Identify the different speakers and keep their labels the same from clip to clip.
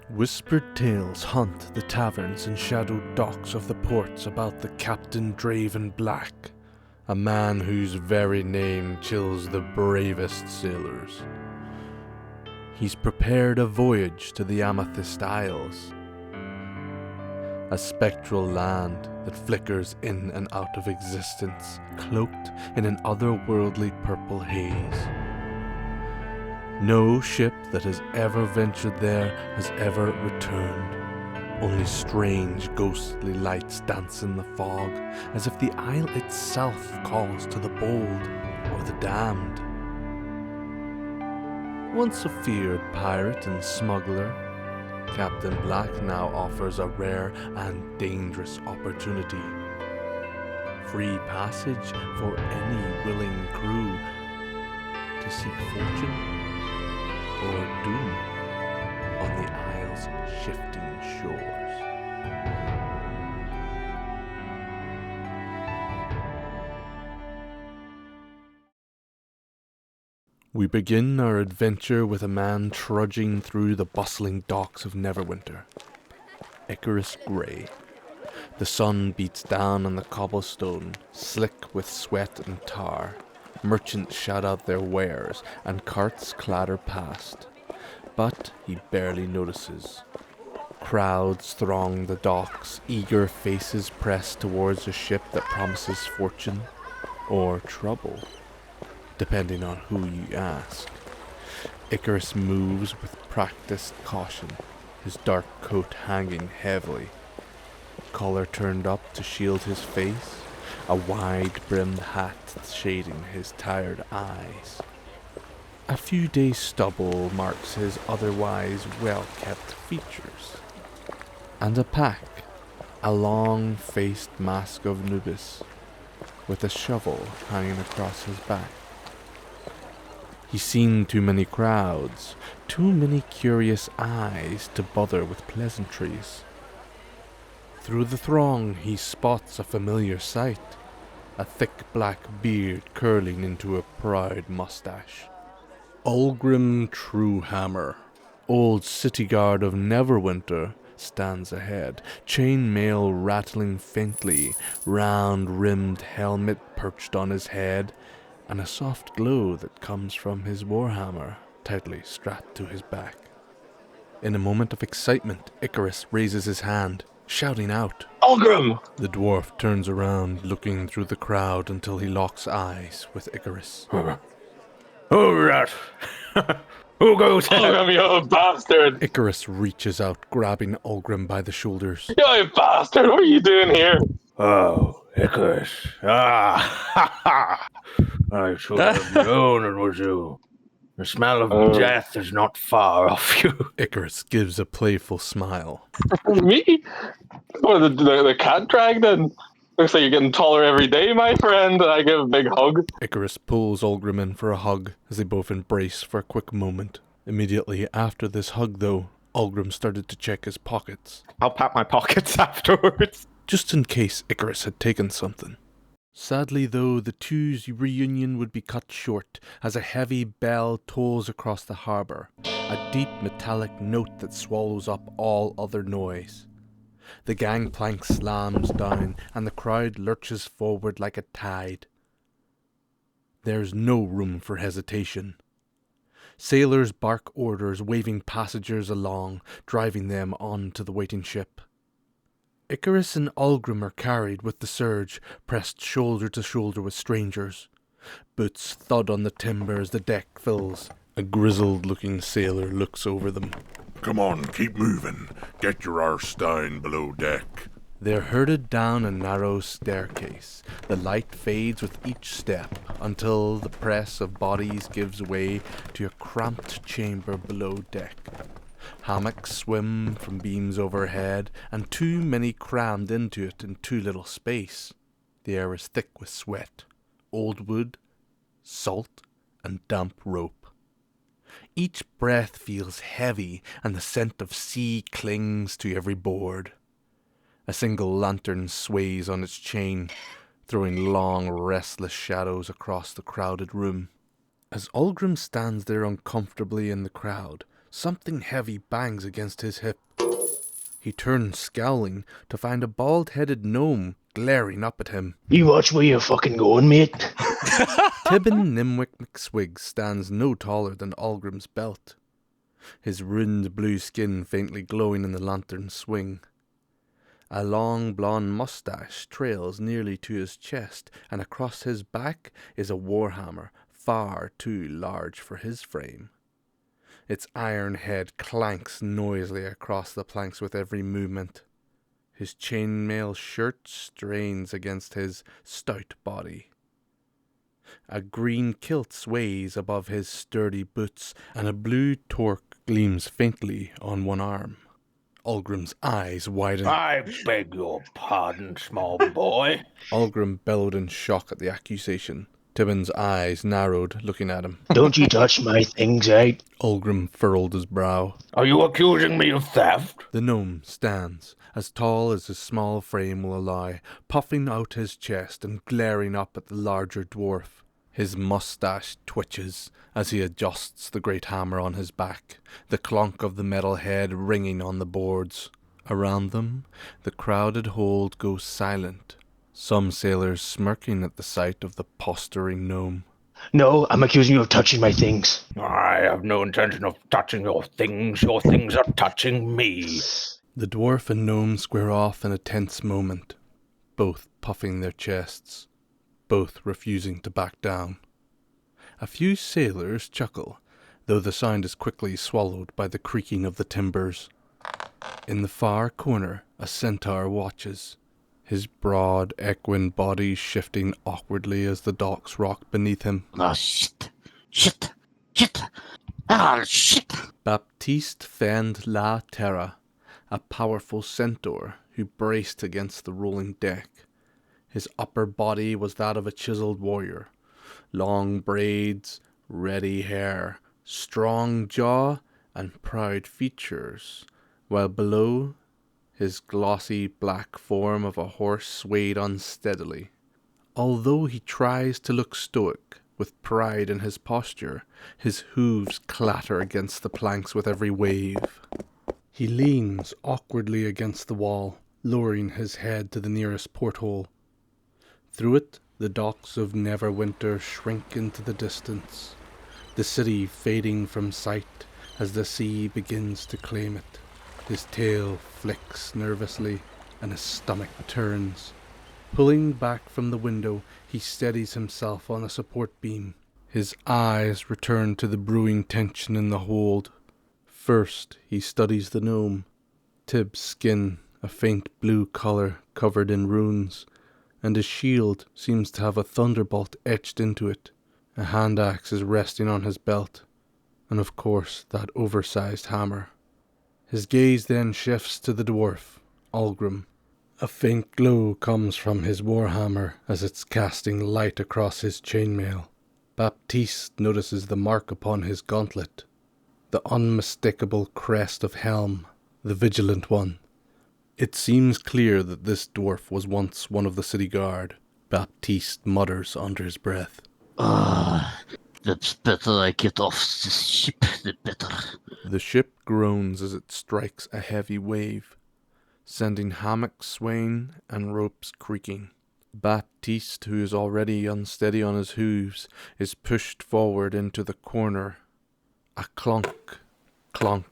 Speaker 1: Whispered tales haunt the taverns and shadowed docks of the ports about the Captain Draven Black, a man whose very name chills the bravest sailors. He's prepared a voyage to the Amethyst Isles, a spectral land that flickers in and out of existence, cloaked in an otherworldly purple haze. No ship that has ever ventured there has ever returned. Only strange, ghostly lights dance in the fog, as if the isle itself calls to the bold or the damned. Once a feared pirate and smuggler, Captain Black now offers a rare and dangerous opportunity. Free passage for any willing crew to seek fortune or doom on the isle's shifting shores. We begin our adventure with a man trudging through the bustling docks of Neverwinter, Icarus Grey. The sun beats down on the cobblestone, slick with sweat and tar. Merchants shout out their wares, and carts clatter past. But he barely notices. Crowds throng the docks, eager faces press towards a ship that promises fortune or trouble, depending on who you ask. Icarus moves with practiced caution, his dark coat hanging heavily, collar turned up to shield his face, a wide-brimmed hat shading his tired eyes. A few days' stubble marks his otherwise well-kept features. And a pack, a long-faced mask of Nubis, with a shovel hanging across his back. He's seen too many crowds, too many curious eyes to bother with pleasantries. Through the throng he spots a familiar sight, a thick black beard curling into a proud mustache. Ulgrim Truehammer, old city guard of Neverwinter, stands ahead, chainmail rattling faintly, round-rimmed helmet perched on his head, and a soft glow that comes from his warhammer tightly strapped to his back. In a moment of excitement, Icarus raises his hand, shouting out,
Speaker 2: Ulgrim!
Speaker 1: The dwarf turns around, looking through the crowd until he locks eyes with Icarus.
Speaker 3: Who rat? Who goes there?
Speaker 2: Ulgrim, you bastard!
Speaker 1: Icarus reaches out, grabbing Ulgrim by the shoulders.
Speaker 2: You bastard, what are you doing here?
Speaker 3: Oh, Icarus. Ha ha! I should have known it was you. The smell of death is not far off you.
Speaker 1: Icarus gives a playful smile.
Speaker 2: Me? What, the cat dragged in? Looks like you're getting taller every day, my friend. I give a big hug.
Speaker 1: Icarus pulls Ulgrim in for a hug as they both embrace for a quick moment. Immediately after this hug, though, Ulgrim started to check his pockets.
Speaker 3: I'll pat my pockets afterwards.
Speaker 1: Just in case Icarus had taken something. Sadly, though, the two's reunion would be cut short as a heavy bell tolls across the harbour, a deep metallic note that swallows up all other noise. The gangplank slams down and the crowd lurches forward like a tide. There's no room for hesitation. Sailors bark orders, waving passengers along, driving them on to the waiting ship. Icarus and Ulgrim are carried with the surge, pressed shoulder to shoulder with strangers. Boots thud on the timber as the deck fills. A grizzled-looking sailor looks over them.
Speaker 4: Come on, keep moving. Get your arse down below deck.
Speaker 1: They're herded down a narrow staircase. The light fades with each step until the press of bodies gives way to a cramped chamber below deck. Hammocks swim from beams overhead, and too many crammed into it in too little space. The air is thick with sweat, old wood, salt, and damp rope. Each breath feels heavy, and the scent of sea clings to every board. A single lantern sways on its chain, throwing long, restless shadows across the crowded room. As Ulgrim stands there uncomfortably in the crowd, Something heavy bangs against his hip. He turns scowling to find a bald-headed gnome glaring up at him.
Speaker 5: You watch where you're fucking going, mate.
Speaker 1: Tibbin Nimwick McSwig stands no taller than Algrim's belt, his ruined blue skin faintly glowing in the lantern's swing. A long blonde mustache trails nearly to his chest, and across his back is a warhammer far too large for his frame. Its iron head clanks noisily across the planks with every movement. His chainmail shirt strains against his stout body. A green kilt sways above his sturdy boots, and a blue torque gleams faintly on one arm. Algrim's eyes widen.
Speaker 3: I beg your pardon, small boy.
Speaker 1: Algrim bellowed in shock at the accusation. Tibbin's eyes narrowed, looking at him.
Speaker 5: Don't you touch my things, eh?
Speaker 1: Algrim furrowed his brow.
Speaker 3: Are you accusing me of theft?
Speaker 1: The gnome stands, as tall as his small frame will allow, puffing out his chest and glaring up at the larger dwarf. His mustache twitches as he adjusts the great hammer on his back, the clunk of the metal head ringing on the boards. Around them, the crowded hold goes silent, some sailors smirking at the sight of the posturing gnome.
Speaker 5: No, I'm accusing you of touching my things.
Speaker 3: I have no intention of touching your things. Your things are touching me.
Speaker 1: The dwarf and gnome square off in a tense moment, both puffing their chests, both refusing to back down. A few sailors chuckle, though the sound is quickly swallowed by the creaking of the timbers. In the far corner, a centaur watches, his broad equine body shifting awkwardly as the docks rock beneath him.
Speaker 6: Oh, shit. Shit.
Speaker 1: Baptiste Fend La Terra, a powerful centaur who braced against the rolling deck. His upper body was that of a chiseled warrior. Long braids, ready hair, strong jaw, and proud features, while below, his glossy black form of a horse swayed unsteadily. Although he tries to look stoic, with pride in his posture, his hooves clatter against the planks with every wave. He leans awkwardly against the wall, lowering his head to the nearest porthole. Through it, the docks of Neverwinter shrink into the distance, the city fading from sight as the sea begins to claim it. His tail flicks nervously, and his stomach turns. Pulling back from the window, he steadies himself on a support beam. His eyes return to the brewing tension in the hold. First, he studies the gnome. Tibb's skin, a faint blue colour covered in runes, and his shield seems to have a thunderbolt etched into it. A hand axe is resting on his belt, and of course that oversized hammer. His gaze then shifts to the dwarf, Algrim. A faint glow comes from his warhammer as it's casting light across his chainmail. Baptiste notices the mark upon his gauntlet, the unmistakable crest of Helm, the vigilant one. It seems clear that this dwarf was once one of the city guard. Baptiste mutters under his breath.
Speaker 6: The better I get off this ship, the better.
Speaker 1: The ship groans as it strikes a heavy wave, sending hammocks swaying and ropes creaking. Baptiste, who is already unsteady on his hooves, is pushed forward into the corner. A clunk, clunk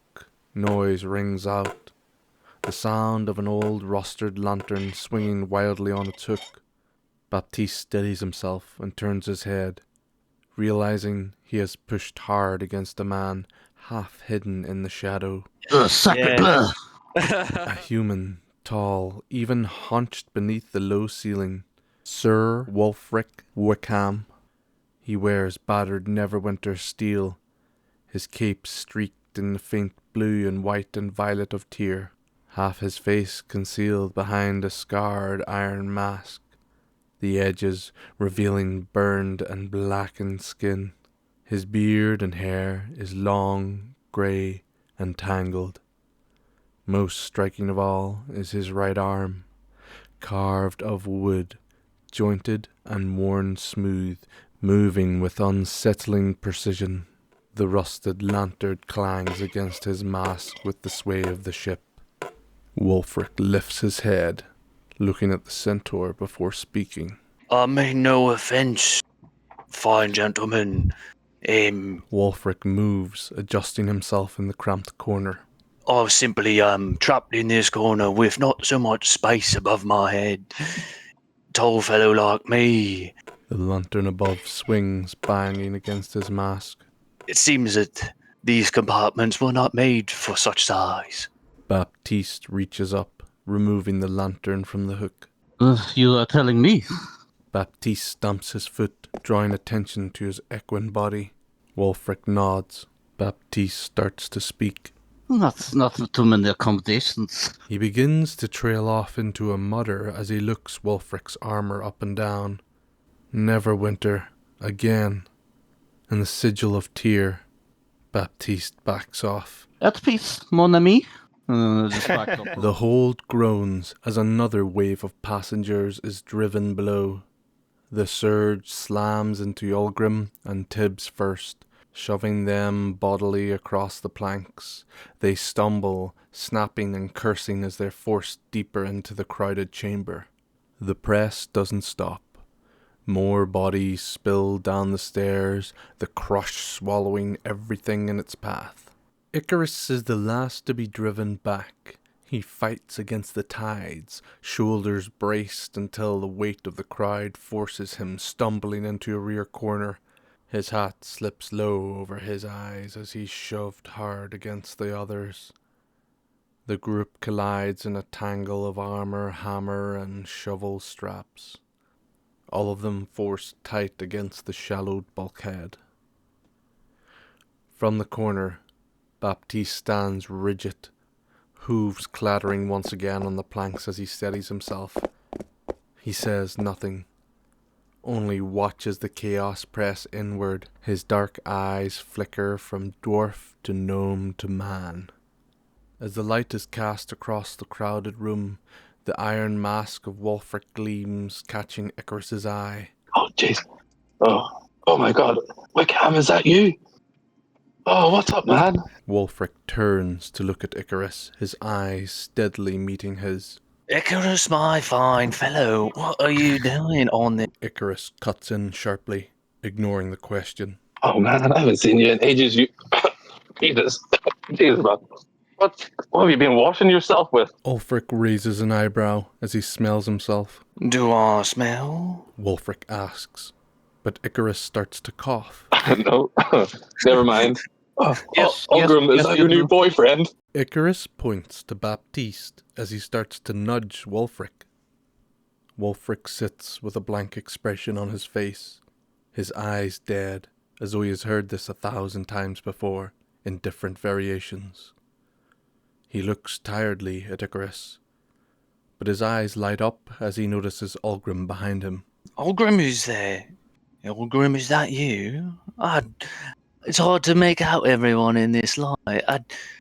Speaker 1: noise rings out, the sound of an old rusted lantern swinging wildly on its hook. Baptiste steadies himself and turns his head, realizing he has pushed hard against a man half hidden in the shadow.
Speaker 6: Sacre bleu!
Speaker 1: A human, tall, even hunched beneath the low ceiling. Sir Wulfric Wickham. He wears battered Neverwinter steel, his cape streaked in the faint blue and white and violet of Tyr, half his face concealed behind a scarred iron mask, the edges revealing burned and blackened skin. His beard and hair is long, grey, and tangled. Most striking of all is his right arm, carved of wood, jointed and worn smooth, moving with unsettling precision. The rusted lantern clangs against his mask with the sway of the ship. Wulfric lifts his head, looking at the centaur before speaking.
Speaker 6: I mean no offence, fine gentlemen.
Speaker 1: Wulfric moves, adjusting himself in the cramped corner.
Speaker 6: I was simply trapped in this corner with not so much space above my head. Tall fellow like me.
Speaker 1: The lantern above swings, banging against his mask.
Speaker 6: It seems that these compartments were not made for such size.
Speaker 1: Baptiste reaches up, removing the lantern from the hook.
Speaker 6: You are telling me?
Speaker 1: Baptiste stamps his foot, drawing attention to his equine body. Wulfric nods. Baptiste starts to speak.
Speaker 6: That's not too many accommodations.
Speaker 1: He begins to trail off into a mutter as he looks Wulfric's armour up and down. Neverwinter, again. And the sigil of tear. Baptiste backs off.
Speaker 6: At peace, mon ami. Just back up.
Speaker 1: The hold groans as another wave of passengers is driven below. The surge slams into Ulgrim and Tibbs first, shoving them bodily across the planks. They stumble, snapping and cursing as they're forced deeper into the crowded chamber. The press doesn't stop. More bodies spill down the stairs, the crush swallowing everything in its path. Icarus is the last to be driven back. He fights against the tides, shoulders braced until the weight of the crowd forces him stumbling into a rear corner. His hat slips low over his eyes as he's shoved hard against the others. The group collides in a tangle of armour, hammer and shovel straps. All of them forced tight against the shallowed bulkhead. From the corner, Baptiste stands rigid, hooves clattering once again on the planks as he steadies himself. He says nothing, only watches the chaos press inward. His dark eyes flicker from dwarf to gnome to man. As the light is cast across the crowded room, the iron mask of Wulfric gleams, catching Icarus's eye.
Speaker 2: Oh, jeez. Oh my God. Wickham, is that you? Oh, what's up, man?
Speaker 1: Wulfric turns to look at Icarus, his eyes steadily meeting his.
Speaker 6: Icarus, my fine fellow, what are you doing on this?
Speaker 1: Icarus cuts in sharply, ignoring the question.
Speaker 2: Oh, man, I haven't seen you in ages. Jesus, man. What have you been washing yourself with?
Speaker 1: Wulfric raises an eyebrow as he smells himself.
Speaker 6: Do I smell?
Speaker 1: Wulfric asks, but Icarus starts to cough.
Speaker 2: No, never mind.
Speaker 6: Yes,
Speaker 2: Ulgrim, is that your new boyfriend?
Speaker 1: Icarus points to Baptiste as he starts to nudge Wulfric. Wulfric sits with a blank expression on his face, his eyes dead, as though he has heard this 1,000 times before, in different variations. He looks tiredly at Icarus, but his eyes light up as he notices Ulgrim behind him.
Speaker 6: Ulgrim, who's there? Ulgrim, is that you? It's hard to make out everyone in this light.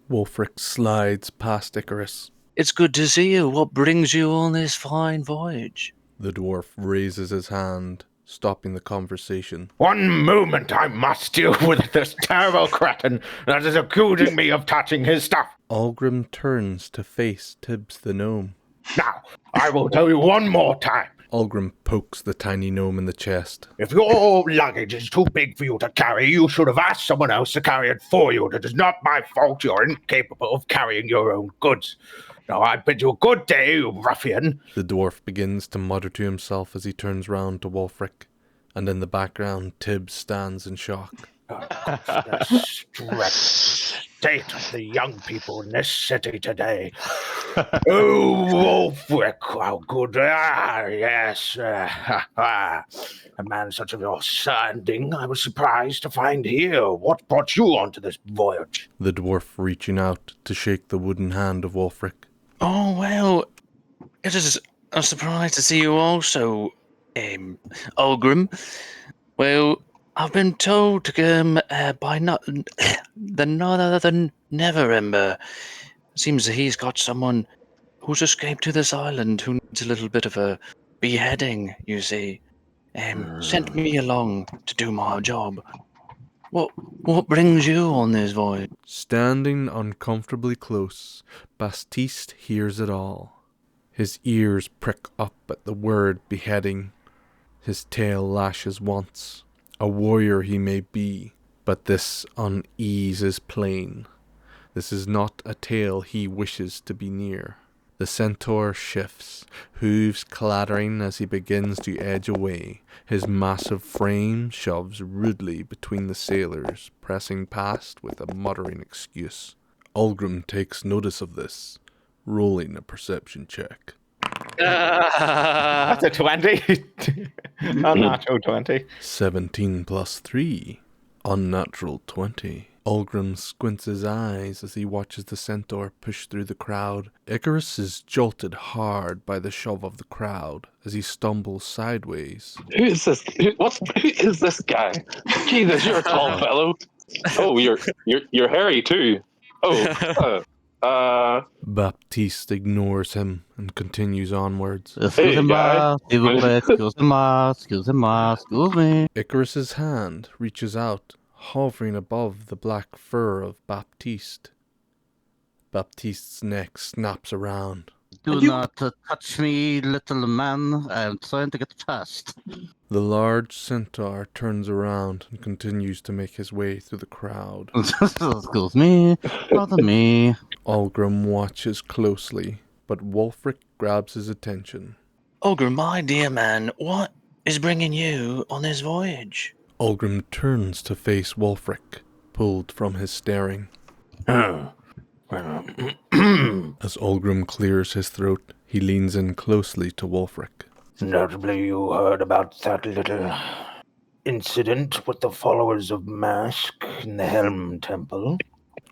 Speaker 1: Wulfric slides past Icarus.
Speaker 6: It's good to see you. What brings you on this fine voyage?
Speaker 1: The dwarf raises his hand, stopping the conversation.
Speaker 3: One moment I must deal with this terrible cretin that is accusing me of touching his stuff.
Speaker 1: Ulgrim turns to face Tibbs the gnome.
Speaker 3: Now, I will tell you one more time.
Speaker 1: Ulgrim pokes the tiny gnome in the chest.
Speaker 3: If your luggage is too big for you to carry, you should have asked someone else to carry it for you. It is not my fault you're incapable of carrying your own goods. Now I bid you a good day, you ruffian.
Speaker 1: The dwarf begins to mutter to himself as he turns round to Wulfric, and in the background Tibbs stands in shock.
Speaker 3: The state of the young people in this city today. Oh, Wulfric, how good. Yes. A man such of your standing, I was surprised to find here. What brought you onto this voyage?
Speaker 1: The dwarf reaching out to shake the wooden hand of Wulfric.
Speaker 6: Oh, well, it is a surprise to see you also, Ulgrim. Well, I've been told to come by the Northern Neverember. Seems that he's got someone who's escaped to this island who needs a little bit of a beheading, you see. Sent me along to do my job. What brings you on this voyage?
Speaker 1: Standing uncomfortably close, Baptiste hears it all. His ears prick up at the word beheading. His tail lashes once. A warrior he may be, but this unease is plain. This is not a tale he wishes to be near. The centaur shifts, hooves clattering as he begins to edge away. His massive frame shoves rudely between the sailors, pressing past with a muttering excuse. Ulgrim takes notice of this, rolling a perception check.
Speaker 3: That's a 20. Unnatural 20.
Speaker 1: 17 plus 3. Unnatural 20. Ulgrim squints his eyes as he watches the centaur push through the crowd. Icarus is jolted hard by the shove of the crowd as he stumbles sideways.
Speaker 2: Who is this? Who is this guy? Jesus, you're a tall fellow. Oh, you're hairy too. Oh,
Speaker 1: Baptiste ignores him and continues onwards.
Speaker 2: Hey, guy.
Speaker 7: Excuse me.
Speaker 1: Icarus's hand reaches out, hovering above the black fur of Baptiste. Baptiste's neck snaps around.
Speaker 7: Do not touch me, little man. I am trying to get past.
Speaker 1: The large centaur turns around and continues to make his way through the crowd.
Speaker 7: Excuse me. Pardon me.
Speaker 1: Ulgrim watches closely, but Wulfric grabs his attention.
Speaker 6: Ogre, my dear man, what is bringing you on this voyage?
Speaker 1: Ulgrim turns to face Wulfric, pulled from his staring. As Ulgrim clears his throat, he leans in closely to Wulfric.
Speaker 5: Notably, you heard about that little incident with the followers of Mask in the Helm Temple?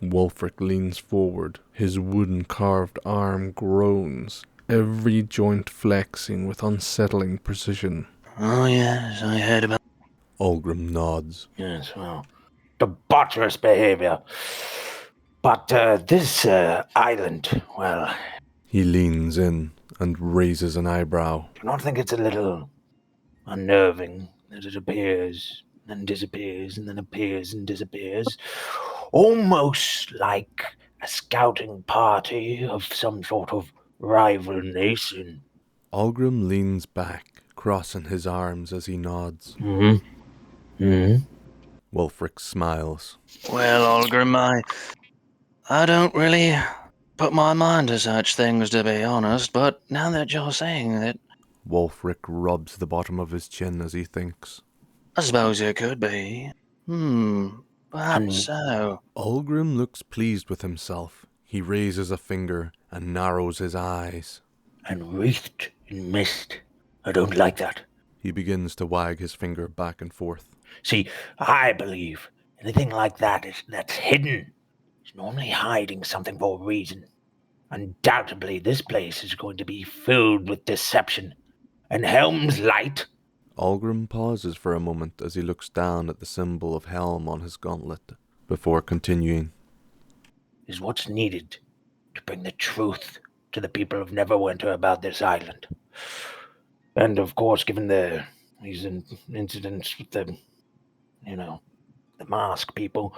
Speaker 1: Wulfric leans forward. His wooden carved arm groans, every joint flexing with unsettling precision.
Speaker 6: Oh, yes, I heard about.
Speaker 1: Ulgrim nods.
Speaker 5: Yes, well, debaucherous behavior. But this island, well...
Speaker 1: He leans in and raises an eyebrow.
Speaker 5: Do you not think it's a little unnerving that it appears, then disappears, and then appears and disappears? Almost like a scouting party of some sort of rival nation.
Speaker 1: Ulgrim leans back, crossing his arms as he nods. Wulfric smiles.
Speaker 6: Well, Ogre, I don't really put my mind to such things, to be honest, but now that you're saying it,
Speaker 1: Wulfric rubs the bottom of his chin as he thinks.
Speaker 6: I suppose it could be. Perhaps so.
Speaker 1: Ulgrim looks pleased with himself. He raises a finger and narrows his eyes.
Speaker 5: And wreathed in mist. I don't like that.
Speaker 1: He begins to wag his finger back and forth.
Speaker 5: See, I believe anything like that's hidden is normally hiding something for a reason. Undoubtedly, this place is going to be filled with deception. And Helm's light...
Speaker 1: Ulgrim pauses for a moment as he looks down at the symbol of Helm on his gauntlet, before continuing.
Speaker 5: ...is what's needed to bring the truth to the people of Neverwinter about this island. And of course, given these incidents with the mask people...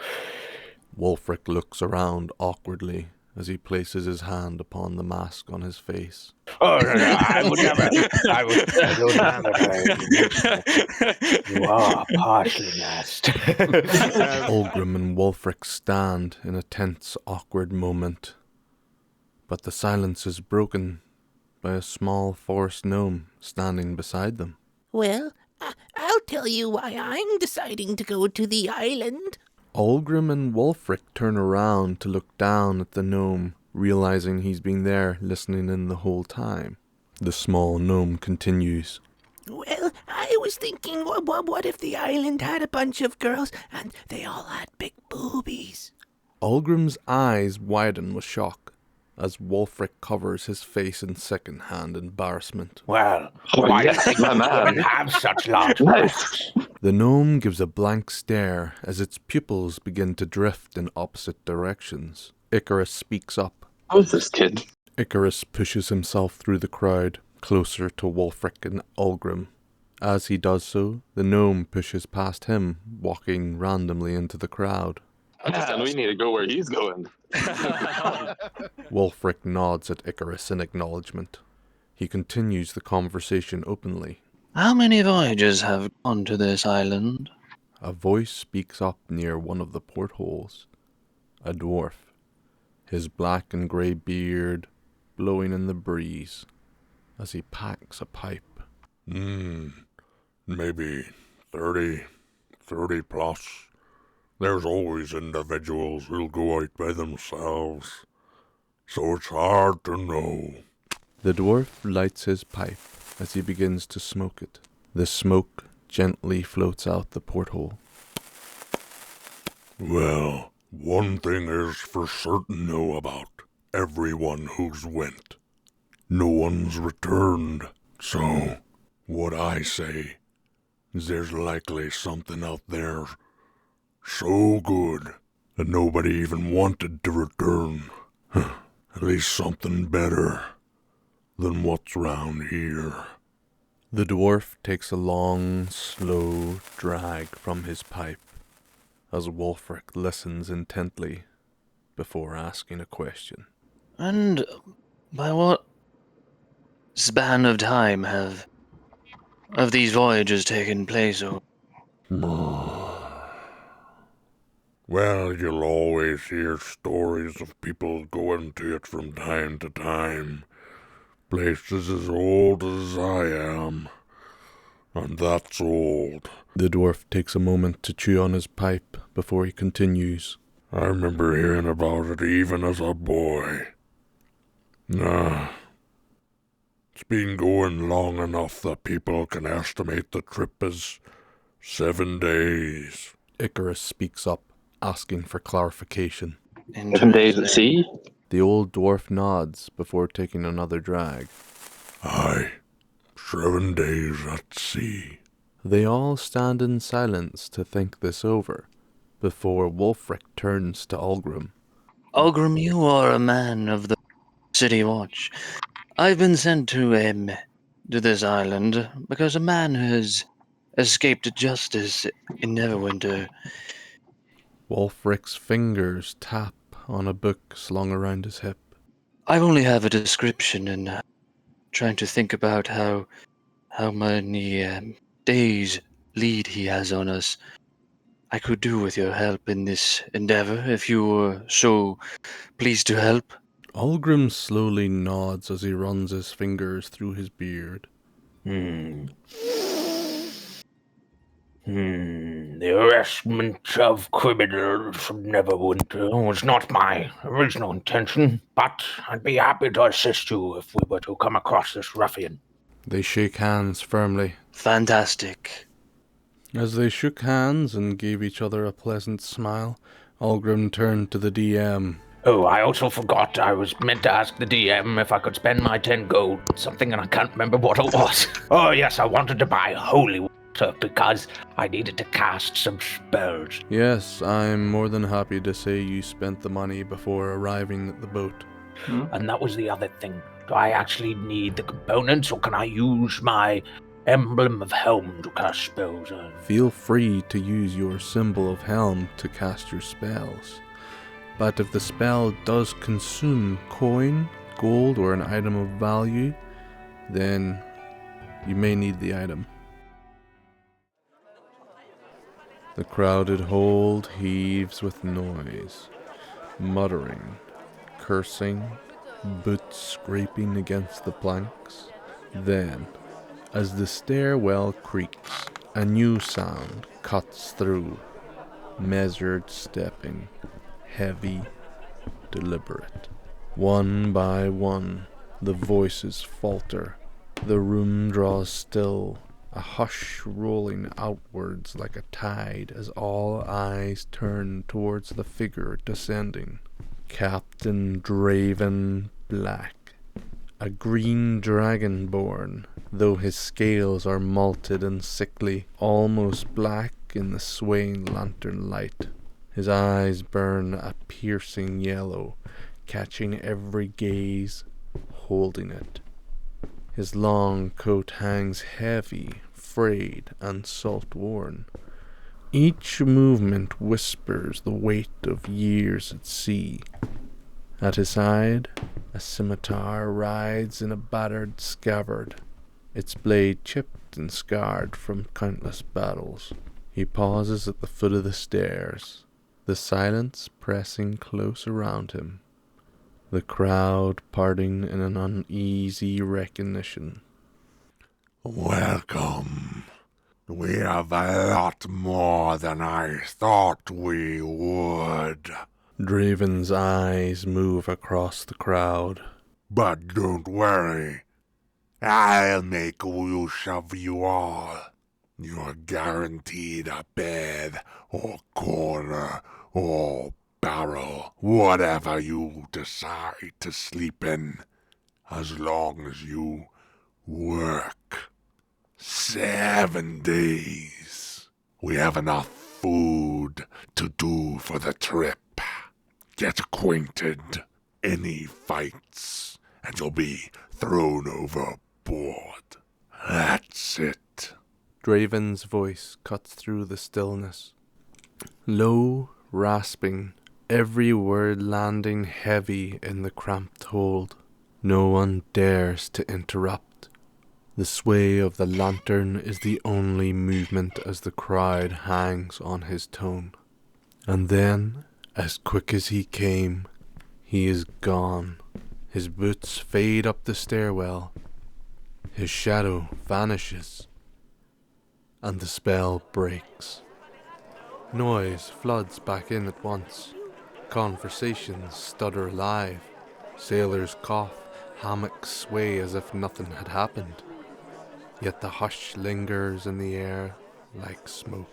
Speaker 1: Wulfric looks around awkwardly as he places his hand upon the mask on his face.
Speaker 5: Oh, no, I would never. I don't have it. You are partially masked.
Speaker 1: Ulgrim and Wulfric stand in a tense, awkward moment. But the silence is broken by a small forest gnome standing beside them.
Speaker 8: Well, I'll tell you why I'm deciding to go to the island.
Speaker 1: Ulgrim and Wulfric turn around to look down at the gnome, realizing he's been there listening in the whole time. The small gnome continues.
Speaker 8: Well, I was thinking, what if the island had a bunch of girls and they all had big boobies?
Speaker 1: Ulgrim's eyes widen with shock as Wulfric covers his face in second-hand embarrassment.
Speaker 5: Well,
Speaker 2: Oh,
Speaker 5: why
Speaker 2: yes,
Speaker 5: do
Speaker 2: my man.
Speaker 5: you have such large
Speaker 2: Nice.
Speaker 1: The gnome gives a blank stare as its pupils begin to drift in opposite directions. Icarus speaks up.
Speaker 2: How's this kid?
Speaker 1: Icarus pushes himself through the crowd, closer to Wulfric and Ulgrim, As he does so, the gnome pushes past him, walking randomly into the crowd.
Speaker 2: And we need to go where he's going.
Speaker 1: Wulfric nods at Icarus in acknowledgement. He continues the conversation openly.
Speaker 6: How many voyagers have gone to this island?
Speaker 1: A voice speaks up near one of the portholes. A dwarf, his black and grey beard blowing in the breeze as he packs a pipe.
Speaker 4: Maybe 30 plus. There's always individuals who'll go out by themselves, so it's hard to know.
Speaker 1: The dwarf lights his pipe as he begins to smoke it. The smoke gently floats out the porthole.
Speaker 4: Well, one thing is for certain know about everyone who's went. No one's returned, so what I say is there's likely something out there so good that nobody even wanted to return. At least something better than what's round here.
Speaker 1: The dwarf takes a long, slow drag from his pipe as Wulfric listens intently before asking a question.
Speaker 6: And by what span of time have these voyages taken place over?
Speaker 4: Well, you'll always hear stories of people going to it from time to time. Places as old as I am. And that's old.
Speaker 1: The dwarf takes a moment to chew on his pipe before he continues.
Speaker 4: I remember hearing about it even as a boy. It's been going long enough that people can estimate the trip as 7 days.
Speaker 1: Icarus speaks up, asking for clarification.
Speaker 2: 7 days at sea?
Speaker 1: The old dwarf nods before taking another drag.
Speaker 4: Aye, 7 days at sea.
Speaker 1: They all stand in silence to think this over, before Wulfric turns to Ulgrim.
Speaker 6: Ulgrim, you are a man of the City Watch. I've been sent to this island because a man has escaped justice in Neverwinter.
Speaker 1: Wulfric's fingers tap on a book slung around his hip.
Speaker 6: I only have a description and trying to think about how many days lead he has on us. I could do with your help in this endeavor if you were so pleased to help.
Speaker 1: Ulgrim slowly nods as he runs his fingers through his beard.
Speaker 5: The arrestment of criminals from Neverwinter was not my original intention, but I'd be happy to assist you if we were to come across this ruffian.
Speaker 1: They shake hands firmly.
Speaker 6: Fantastic.
Speaker 1: As they shook hands and gave each other a pleasant smile, Ulgrim turned to the DM.
Speaker 5: Oh, I also forgot I was meant to ask the DM if I could spend my 10 gold on something, and I can't remember what it was. Oh yes, I wanted to buy holy water because I needed to cast some spells.
Speaker 1: Yes, I'm more than happy to say you spent the money before arriving at the boat.
Speaker 5: And that was the other thing. Do I actually need the components, or can I use my emblem of helm to cast spells on?
Speaker 1: Feel free to use your symbol of helm to cast your spells. But if the spell does consume coin, gold, or an item of value, then you may need the item. The crowded hold heaves with noise, muttering, cursing, boots scraping against the planks. Then, as the stairwell creaks, a new sound cuts through, measured stepping, heavy, deliberate. One by one, the voices falter. The room draws still, a hush rolling outwards like a tide as all eyes turn towards the figure descending. Captain Draven Black, a green dragonborn, though his scales are malted and sickly, almost black in the swaying lantern light. His eyes burn a piercing yellow, catching every gaze, holding it. His long coat hangs heavy, frayed and salt-worn. Each movement whispers the weight of years at sea. At his side, a scimitar rides in a battered scabbard, its blade chipped and scarred from countless battles. He pauses at the foot of the stairs, the silence pressing close around him, the crowd parting in an uneasy recognition.
Speaker 4: Welcome. We have a lot more than I thought we would.
Speaker 1: Draven's eyes move across the crowd.
Speaker 4: But don't worry. I'll make use of you all. You're guaranteed a bed, or corner, or barrel, whatever you decide to sleep in, as long as you work. 7 days. We have enough food to do for the trip. Get acquainted. Any fights, and you'll be thrown overboard. That's it.
Speaker 1: Draven's voice cuts through the stillness. Low, rasping, every word landing heavy in the cramped hold. No one dares to interrupt. The sway of the lantern is the only movement as the crowd hangs on his tone. And then, as quick as he came, he is gone. His boots fade up the stairwell. His shadow vanishes. And the spell breaks. Noise floods back in at once. Conversations stutter alive. Sailors cough, hammocks sway as if nothing had happened. Yet the hush lingers in the air like smoke.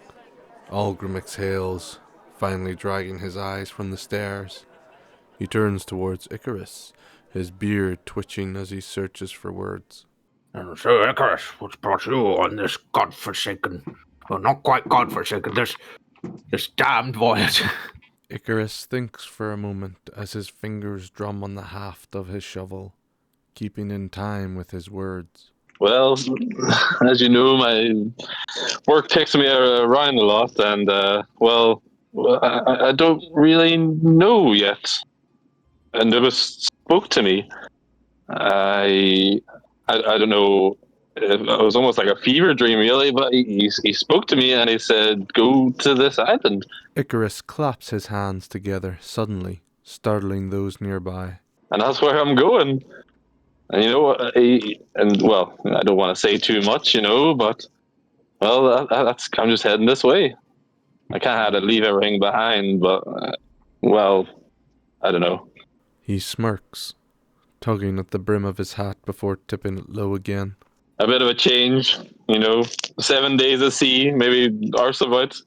Speaker 1: Algrim exhales, finally dragging his eyes from the stairs. He turns towards Icarus, his beard twitching as he searches for words.
Speaker 3: And so, Icarus, what's brought you on this godforsaken, well, not quite godforsaken, this damned voyage?
Speaker 1: Icarus thinks for a moment as his fingers drum on the haft of his shovel, keeping in time with his words.
Speaker 2: Well, as you know, my work takes me around a lot, and I don't really know yet. And it was spoke to me. I don't know. It was almost like a fever dream, really. But he spoke to me and he said, "Go to this island."
Speaker 1: Icarus claps his hands together suddenly, startling those nearby.
Speaker 2: And that's where I'm going. And I don't want to say too much, but I'm just heading this way. I can't have to leave everything behind, but I don't know.
Speaker 1: He smirks, tugging at the brim of his hat before tipping it low again.
Speaker 2: A bit of a change, 7 days at sea, maybe arse about,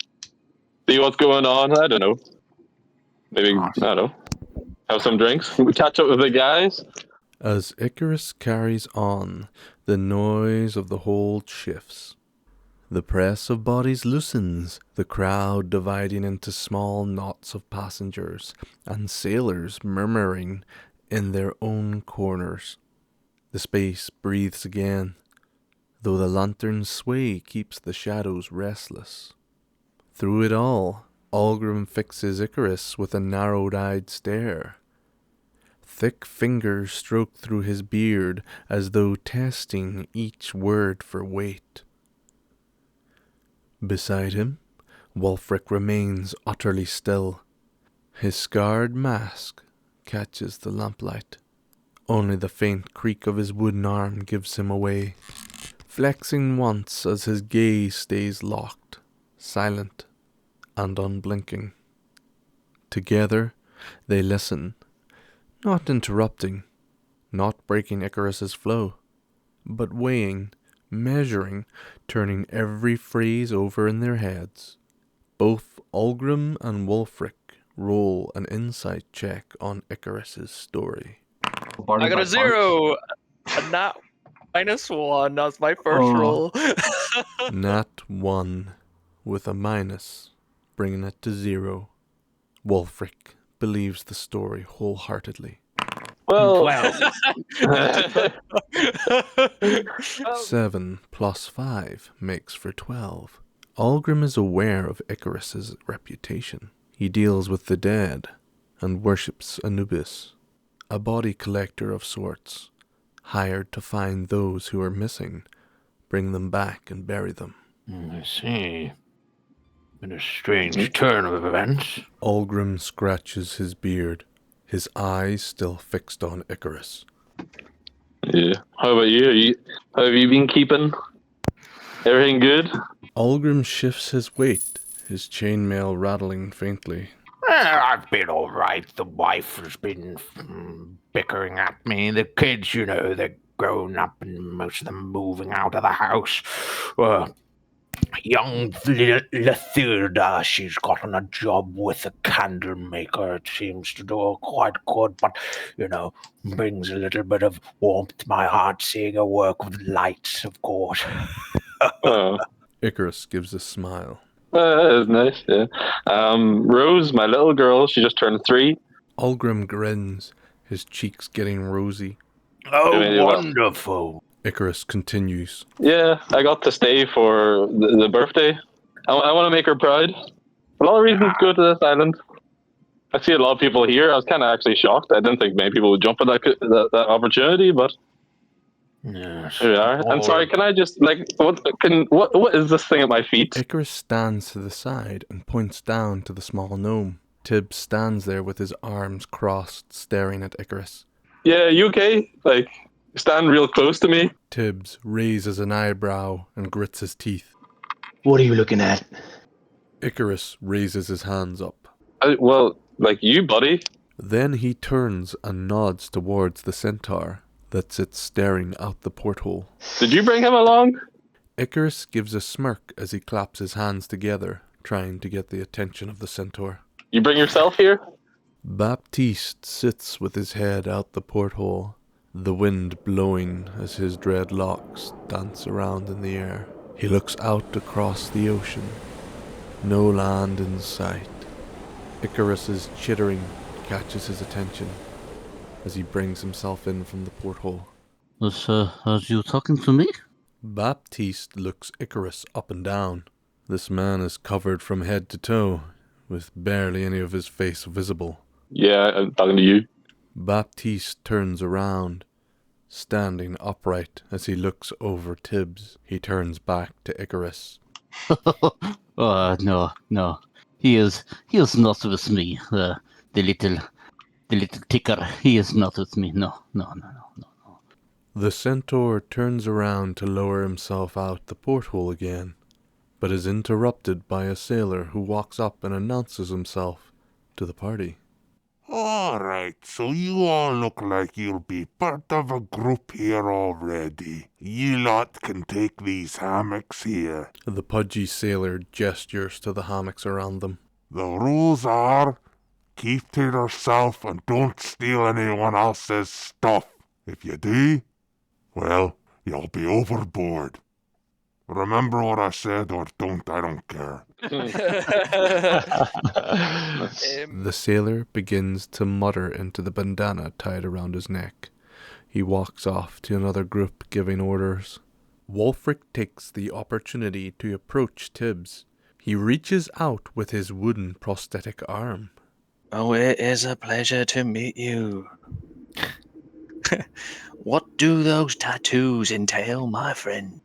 Speaker 2: see what's going on. I don't know. Maybe, I don't know, have some drinks, catch up with the guys.
Speaker 1: As Icarus carries on, the noise of the hold shifts. The press of bodies loosens, the crowd dividing into small knots of passengers, and sailors murmuring in their own corners. The space breathes again, though the lantern's sway keeps the shadows restless. Through it all, Algrim fixes Icarus with a narrowed-eyed stare. Thick fingers stroke through his beard as though testing each word for weight. Beside him, Wulfric remains utterly still. His scarred mask catches the lamplight. Only the faint creak of his wooden arm gives him away, flexing once as his gaze stays locked, silent and unblinking. Together they listen, not interrupting, not breaking Icarus's flow, but weighing, measuring, turning every phrase over in their heads. Both Algrim and Wulfric roll an insight check on Icarus's story.
Speaker 6: I got a 0, a nat -1. That's my first roll.
Speaker 1: Nat 1 with a minus, bringing it to 0. Wulfric believes the story wholeheartedly.
Speaker 2: Well,
Speaker 1: 7 plus 5 makes for 12. Algrim is aware of Icarus's reputation. He deals with the dead and worships Anubis, a body collector of sorts, hired to find those who are missing, bring them back and bury them.
Speaker 3: I see. Been a strange turn of events.
Speaker 1: Algrim scratches his beard, his eyes still fixed on Icarus.
Speaker 2: yeah. How about you? How have you been keeping? Everything good?
Speaker 1: Algrim shifts his weight, his chainmail rattling faintly.
Speaker 3: I've been all right. The wife has been bickering at me. The kids, they're grown up and most of them moving out of the house. Young Lathilda, she's gotten a job with a candle maker. It seems to do her quite good, but, brings a little bit of warmth to my heart seeing her work with lights, of course.
Speaker 2: Oh,
Speaker 1: Icarus gives a smile.
Speaker 2: that is nice, yeah. Rose, my little girl, she just turned 3.
Speaker 1: Algrim grins, his cheeks getting rosy.
Speaker 3: Oh,
Speaker 2: Doing it well.
Speaker 3: wonderful.
Speaker 1: Icarus continues.
Speaker 2: Yeah, I got to stay for the birthday. I want to make her proud. A lot of reasons to go to this island. I see a lot of people here. I was kind of actually shocked. I didn't think many people would jump at that opportunity, but
Speaker 3: Yes.
Speaker 2: here we are. I'm sorry, can I just, what is this thing at my feet?
Speaker 1: Icarus stands to the side and points down to the small gnome. Tibbs stands there with his arms crossed, staring at Icarus.
Speaker 2: Yeah, you okay? Stand real close to me.
Speaker 1: Tibbs raises an eyebrow and grits his teeth.
Speaker 5: What are you looking at?
Speaker 1: Icarus raises his hands up.
Speaker 2: You, buddy.
Speaker 1: Then he turns and nods towards the centaur that sits staring out the porthole.
Speaker 2: Did you bring him along?
Speaker 1: Icarus gives a smirk as he claps his hands together, trying to get the attention of the centaur.
Speaker 2: You bring yourself here?
Speaker 1: Baptiste sits with his head out the porthole, the wind blowing as his dreadlocks dance around in the air. He looks out across the ocean. No land in sight. Icarus's chittering catches his attention as he brings himself in from the porthole.
Speaker 7: Are you talking to me?
Speaker 1: Baptiste looks Icarus up and down. This man is covered from head to toe, with barely any of his face visible.
Speaker 2: Yeah, I'm talking to you.
Speaker 1: Baptiste turns around, standing upright as he looks over Tibbs. He turns back to Icarus.
Speaker 7: No. He is not with me. The little ticker. He is not with me. No.
Speaker 1: The centaur turns around to lower himself out the porthole again, but is interrupted by a sailor who walks up and announces himself to the party.
Speaker 4: Alright, so you all look like you'll be part of a group here already. You lot can take these hammocks here.
Speaker 1: The pudgy sailor gestures to the hammocks around them.
Speaker 4: The rules are, keep to yourself and don't steal anyone else's stuff. If you do, well, you'll be overboard. Remember what I said or don't, I don't care.
Speaker 1: The sailor begins to mutter into the bandana tied around his neck. He walks off to another group giving orders. Wulfric takes the opportunity to approach Tibbs. He reaches out with his wooden prosthetic arm.
Speaker 6: Oh, it is a pleasure to meet you. What do those tattoos entail, my friend?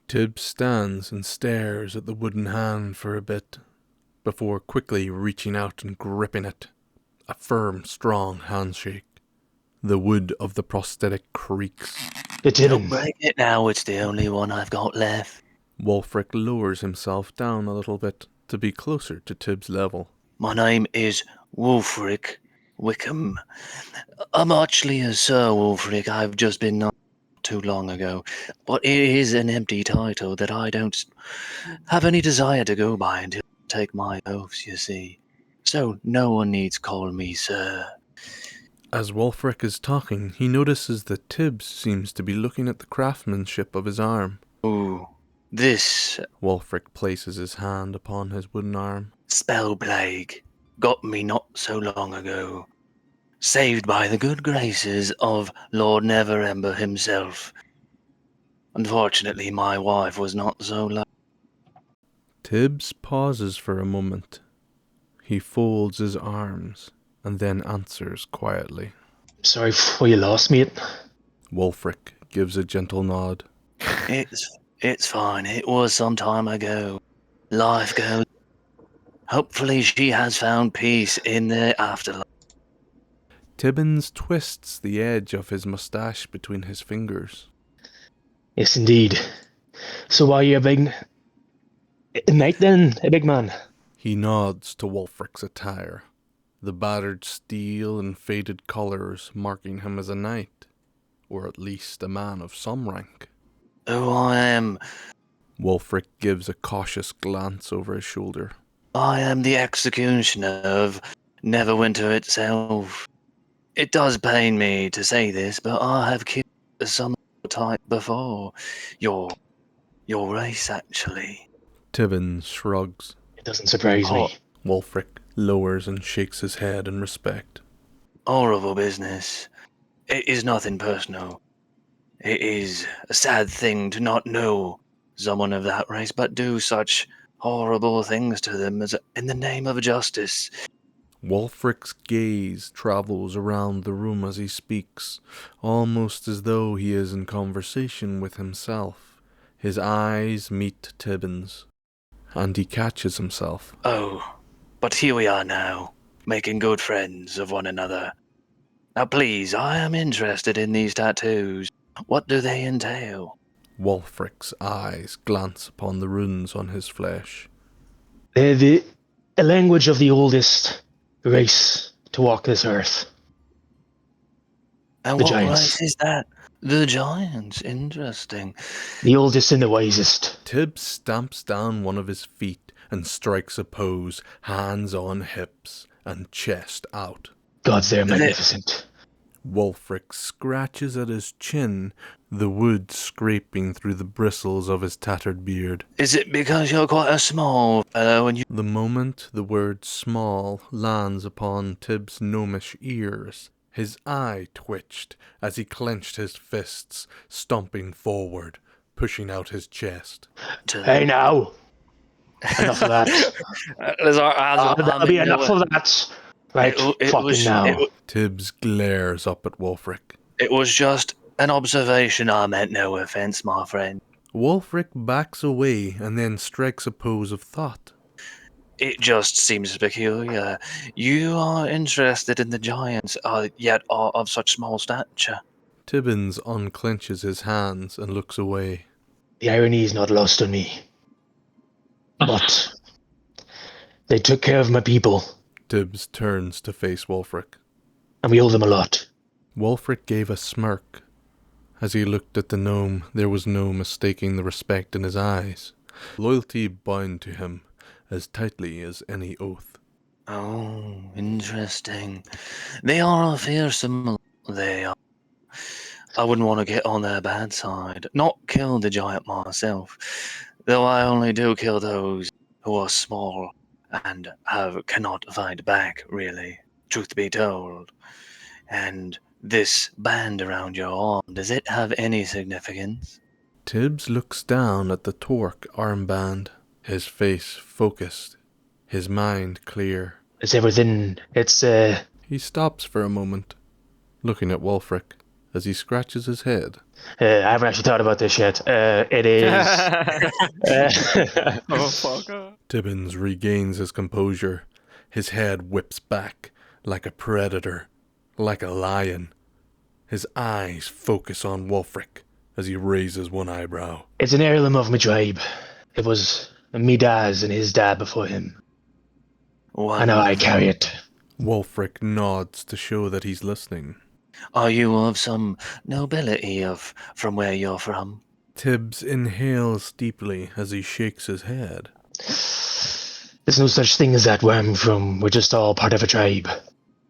Speaker 1: Tibbs stands and stares at the wooden hand for a bit, before quickly reaching out and gripping it. A firm, strong handshake. The wood of the prosthetic creaks.
Speaker 5: It's
Speaker 6: Don't break it now, it's the only one I've got left.
Speaker 1: Wulfric lowers himself down a little bit to be closer to Tibbs' level.
Speaker 6: My name is Wulfric Wickham. I'm actually a Sir Wulfric. I've just been not too long ago. But it is an empty title that I don't have any desire to go by until I take my oaths, you see. So no one needs call me Sir.
Speaker 1: As Wulfric is talking, he notices that Tibbs seems to be looking at the craftsmanship of his arm.
Speaker 6: Ooh, this
Speaker 1: Wulfric places his hand upon his wooden arm.
Speaker 6: spell plague got me not so long ago. saved by the good graces of Lord Neverember himself. Unfortunately, my wife was not so lucky.
Speaker 1: Tibbs pauses for a moment. He folds his arms and then answers quietly.
Speaker 9: Sorry for your loss, mate.
Speaker 1: Wulfric gives a gentle nod.
Speaker 6: It's fine. It was some time ago. Life goes. Hopefully she has found peace in the afterlife.
Speaker 1: Tibbins twists the edge of his moustache between his fingers.
Speaker 9: Yes, indeed. So are you a big knight then, a big man?
Speaker 1: He nods to Wulfric's attire, the battered steel and faded colours marking him as a knight, or at least a man of some rank.
Speaker 6: Oh, I am
Speaker 1: Wulfric gives a cautious glance over his shoulder.
Speaker 6: I am the executioner of Neverwinter itself. It does pain me to say this, but I have killed some type before. Your race, actually.
Speaker 1: Tibbins shrugs.
Speaker 9: It doesn't surprise me.
Speaker 1: Wulfric lowers and shakes his head in respect.
Speaker 6: Horrible business. It is nothing personal. It is a sad thing to not know someone of that race, but do such horrible things to them as in the name of justice.
Speaker 1: Wulfric's gaze travels around the room as he speaks, almost as though he is in conversation with himself. His eyes meet Tibbins, and he catches himself.
Speaker 6: Oh, but here we are now, making good friends of one another. Now please, I am interested in these tattoos. What do they entail?
Speaker 1: Wulfric's eyes glance upon the runes on his flesh.
Speaker 9: They're the language of the oldest race to walk this earth.
Speaker 6: And
Speaker 9: The
Speaker 6: what
Speaker 9: giants.
Speaker 6: race is that? The giants. Interesting.
Speaker 9: The oldest and the wisest.
Speaker 1: Tibbs stamps down one of his feet and strikes a pose, hands on hips and chest out.
Speaker 9: Gods, they're magnificent.
Speaker 1: Wulfric scratches at his chin, the wood scraping through the bristles of his tattered beard.
Speaker 6: Is it because you're quite a small fellow and you...
Speaker 1: The moment the word small lands upon Tibbs' gnomish ears, his eye twitched as he clenched his fists, stomping forward, pushing out his chest.
Speaker 9: Hey now! Enough of that. That'll be enough of that. Right, now.
Speaker 1: Tibbs glares up at Wulfric.
Speaker 6: It was just an observation. I meant no offense, my friend.
Speaker 1: Wulfric backs away and then strikes a pose of thought.
Speaker 6: It just seems peculiar. You are interested in the giants, yet are of such small stature.
Speaker 1: Tibbins unclenches his hands and looks away.
Speaker 9: The irony is not lost on me. But they took care of my people.
Speaker 1: Tibbs turns to face Wulfric.
Speaker 9: And we owe them a lot.
Speaker 1: Wulfric gave a smirk. As he looked at the gnome, there was no mistaking the respect in his eyes. Loyalty bound to him as tightly as any oath.
Speaker 6: Oh, interesting. They are fearsome. They are. I wouldn't want to get on their bad side. Not kill the giant myself, though I only do kill those who are small and cannot fight back, really, truth be told. And this band around your arm, does it have any significance?
Speaker 1: Tibbs looks down at the Torque armband, his face focused, his mind clear.
Speaker 9: It's everything. It's,
Speaker 1: He stops for a moment, looking at Wulfric as he scratches his head.
Speaker 9: I haven't actually thought about this yet. It is...
Speaker 10: Oh, fucker.
Speaker 1: Tibbins regains his composure. His head whips back like a predator, like a lion. His eyes focus on Wulfric as he raises one eyebrow.
Speaker 9: It's an heirloom of my tribe. It was me dad's and his dad before him. I know I carry it.
Speaker 1: Wulfric nods to show that he's listening.
Speaker 6: Are you of some nobility from where you're from?
Speaker 1: Tibbs inhales deeply as he shakes his head.
Speaker 9: There's no such thing as that where I'm from. We're just all part of a tribe.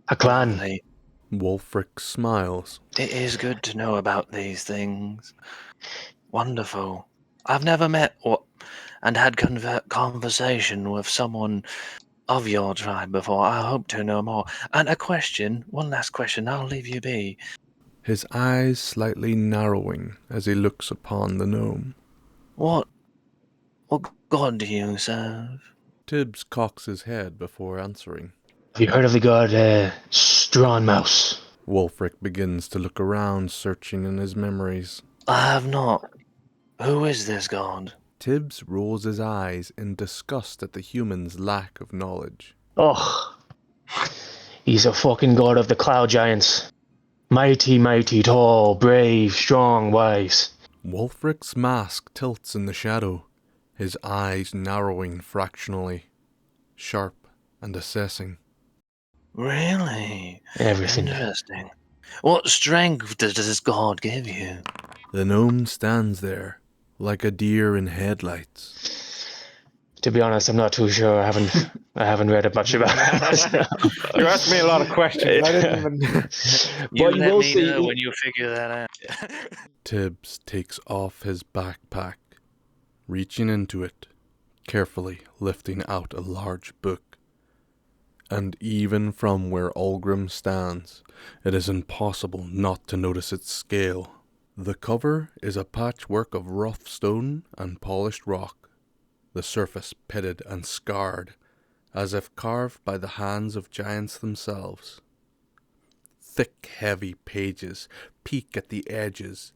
Speaker 9: A clan.
Speaker 6: Lovely.
Speaker 1: Wulfric smiles.
Speaker 6: It is good to know about these things. Wonderful. I've never met and had conversation with someone of your tribe before. I hope to know more. And one last question, I'll leave you be.
Speaker 1: His eyes slightly narrowing as he looks upon the gnome.
Speaker 6: What god do you serve?
Speaker 1: Tibbs cocks his head before answering.
Speaker 9: Have you heard of the god Strawn Mouse?
Speaker 1: Wulfric begins to look around, searching in his memories.
Speaker 6: I have not. Who is this god?
Speaker 1: Tibbs rolls his eyes in disgust at the human's lack of knowledge.
Speaker 9: Oh, he's a fucking god of the cloud giants. Mighty, mighty, tall, brave, strong, wise.
Speaker 1: Wulfric's mask tilts in the shadow, his eyes narrowing fractionally, sharp and assessing.
Speaker 6: Really?
Speaker 9: Everything.
Speaker 6: Interesting. What strength does this god give you?
Speaker 1: The gnome stands there, like a deer in headlights.
Speaker 9: To be honest, I'm not too sure. I haven't read it much about it.
Speaker 3: You asked me a lot of questions. I didn't even.
Speaker 6: You
Speaker 9: But
Speaker 6: let
Speaker 9: will
Speaker 6: me
Speaker 9: see.
Speaker 6: know when you figure that out.
Speaker 1: Tibbs takes off his backpack, reaching into it, carefully lifting out a large book. And even from where Algrim stands, it is impossible not to notice its scale. The cover is a patchwork of rough stone and polished rock, the surface pitted and scarred, as if carved by the hands of giants themselves. Thick, heavy pages peek at the edges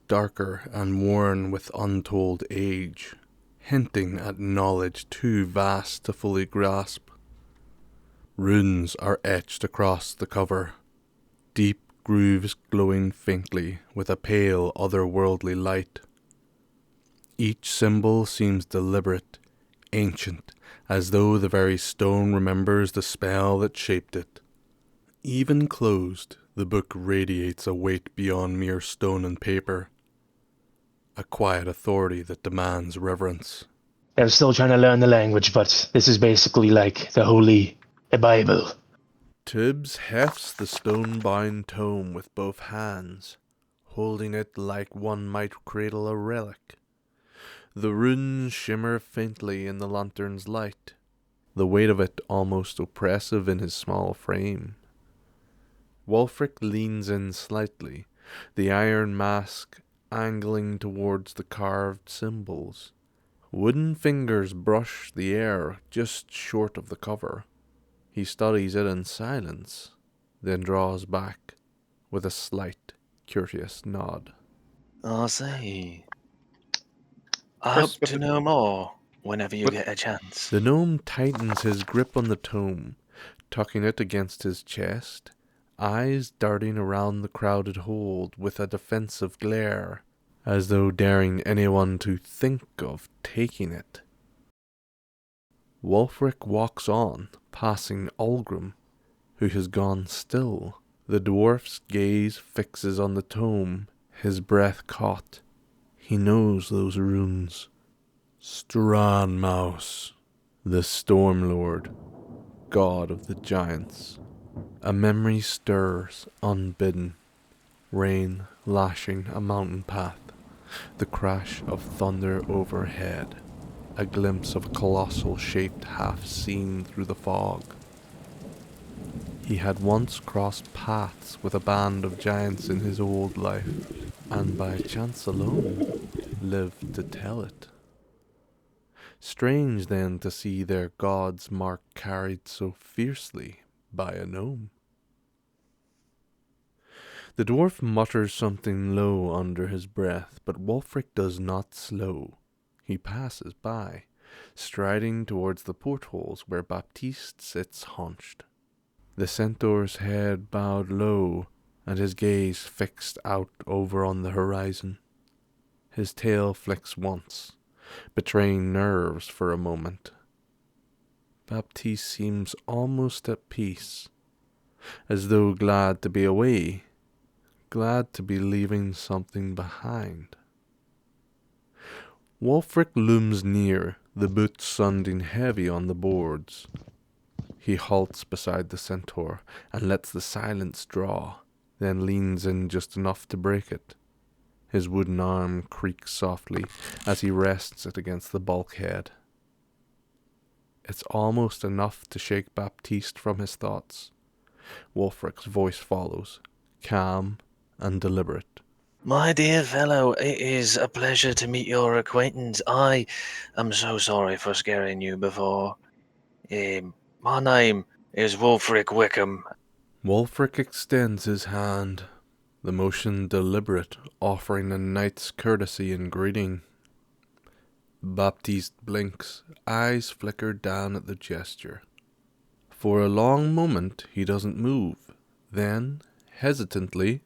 Speaker 1: darker and worn with untold age, hinting at knowledge too vast to fully grasp. Runes are etched across the cover, deep grooves glowing faintly with a pale, otherworldly light. Each symbol seems deliberate, ancient, as though the very stone remembers the spell that shaped it. Even closed, the book radiates a weight beyond mere stone and paper, a quiet authority that demands reverence.
Speaker 9: I'm still trying to learn the language, but this is basically like the Bible.
Speaker 1: Tibbs hefts the stone-bound tome with both hands, holding it like one might cradle a relic. The runes shimmer faintly in the lantern's light, the weight of it almost oppressive in his small frame. Wulfric leans in slightly, the iron mask angling towards the carved symbols. Wooden fingers brush the air just short of the cover. He studies it in silence, then draws back with a slight, curious nod.
Speaker 6: I see. I hope to know more whenever you get a chance.
Speaker 1: The gnome tightens his grip on the tome, tucking it against his chest, eyes darting around the crowded hold with a defensive glare, as though daring anyone to think of taking it. Wulfric walks on, passing Algrim, who has gone still. The dwarf's gaze fixes on the tome, his breath caught. He knows those runes. Strawn Mouse, the Storm Lord, god of the giants. A memory stirs, unbidden, rain lashing a mountain path, the crash of thunder overhead, a glimpse of a colossal shaped half seen through the fog. He had once crossed paths with a band of giants in his old life, and by chance alone lived to tell it. Strange then to see their god's mark carried so fiercely by a gnome. The dwarf mutters something low under his breath, but Wulfric does not slow. He passes by, striding towards the portholes where Baptiste sits hunched. The centaur's head bowed low, and his gaze fixed out over on the horizon. His tail flicks once, betraying nerves for a moment. Baptiste seems almost at peace, as though glad to be away, glad to be leaving something behind. Wulfric looms near, the boots sounding heavy on the boards. He halts beside the centaur and lets the silence draw, then leans in just enough to break it. His wooden arm creaks softly as he rests it against the bulkhead. It's almost enough to shake Baptiste from his thoughts. Wulfric's voice follows, calm and deliberate.
Speaker 6: My dear fellow, it is a pleasure to meet your acquaintance. I am so sorry for scaring you before. My name is Wulfric Wickham.
Speaker 1: Wulfric extends his hand, the motion deliberate, offering a knight's courtesy in greeting. Baptiste blinks, eyes flicker down at the gesture. For a long moment he doesn't move. Then, hesitantly,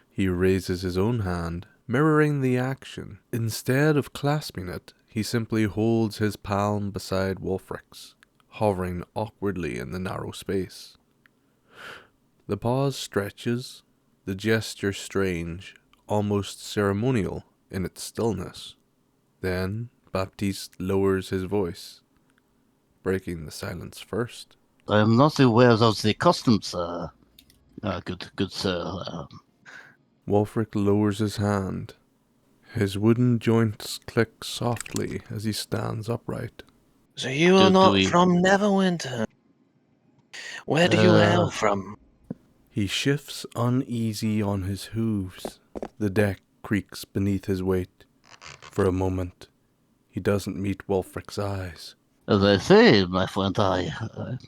Speaker 1: he raises his own hand, mirroring the action. Instead of clasping it, he simply holds his palm beside Wulfric's, hovering awkwardly in the narrow space. The pause stretches, the gesture strange, almost ceremonial in its stillness. Then Baptiste lowers his voice, breaking the silence first.
Speaker 7: I am not aware of the customs, good sir.
Speaker 1: Wulfric lowers his hand. His wooden joints click softly as he stands upright.
Speaker 6: So you are not from Neverwinter? Where do you hail from?
Speaker 1: He shifts uneasy on his hooves. The deck creaks beneath his weight. For a moment, he doesn't meet Wulfric's eyes.
Speaker 7: As I say, my friend, I'm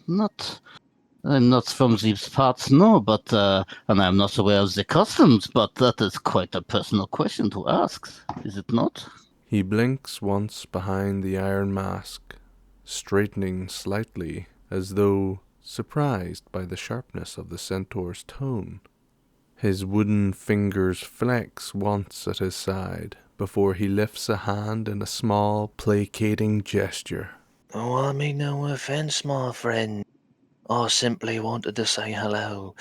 Speaker 7: not from these parts, no, but, and I'm not aware of the customs, but that is quite a personal question to ask, is it not?
Speaker 1: He blinks once behind the iron mask, straightening slightly as though surprised by the sharpness of the centaur's tone. His wooden fingers flex once at his side before he lifts a hand in a small, placating gesture.
Speaker 6: Oh, I mean no offence, my friend. I simply wanted to say hello.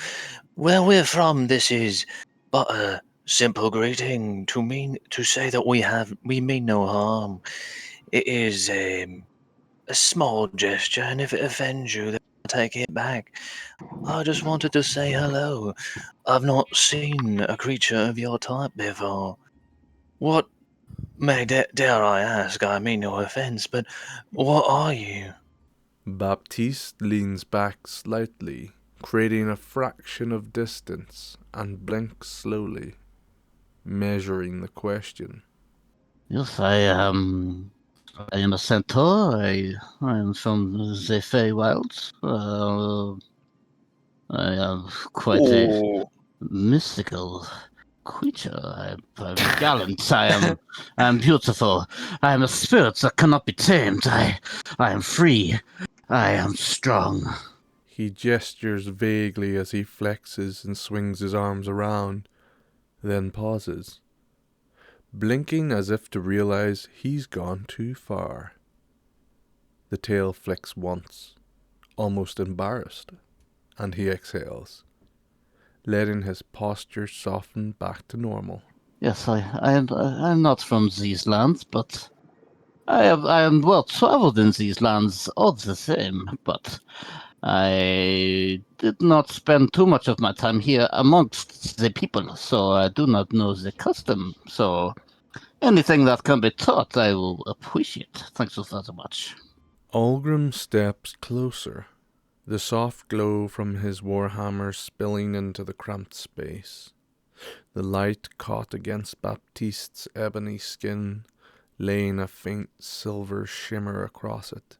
Speaker 6: Where we're from, this is but a simple greeting to say that we mean no harm. It is a small gesture, and if it offends you, then I take it back. I just wanted to say hello. I've not seen a creature of your type before. What dare I ask? I mean no offence, but what are you?
Speaker 1: Baptiste leans back slightly, creating a fraction of distance, and blinks slowly, measuring the question.
Speaker 7: Yes, I am a centaur. I am from the Feywilds. I am quite a mystical creature. I'm gallant. I am beautiful. I am a spirit that cannot be tamed. I am free. I am strong.
Speaker 1: He gestures vaguely as he flexes and swings his arms around, then pauses, blinking as if to realize he's gone too far. The tail flicks once, almost embarrassed, and he exhales, letting his posture soften back to normal.
Speaker 7: Yes, I'm not from these lands, but I am well traveled in these lands all the same, but I did not spend too much of my time here amongst the people, so I do not know the custom. So anything that can be taught, I will appreciate. Thanks so very much.
Speaker 1: Algrim steps closer, the soft glow from his warhammer spilling into the cramped space. The light caught against Baptiste's ebony skin, laying a faint silver shimmer across it.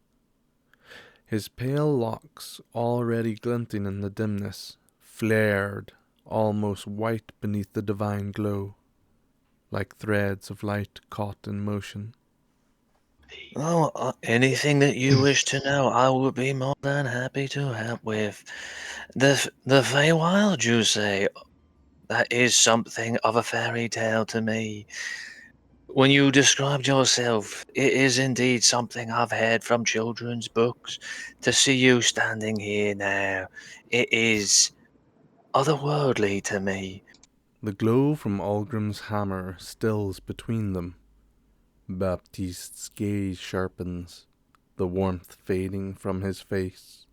Speaker 1: His pale locks, already glinting in the dimness, flared almost white beneath the divine glow, like threads of light caught in motion.
Speaker 6: Oh, anything that you wish to know, I would be more than happy to help with. The Feywild, you say? That is something of a fairy tale to me. When you described yourself, it is indeed something I've heard from children's books. To see you standing here now, it is otherworldly to me.
Speaker 1: The glow from Algrim's hammer stills between them. Baptiste's gaze sharpens, the warmth fading from his face,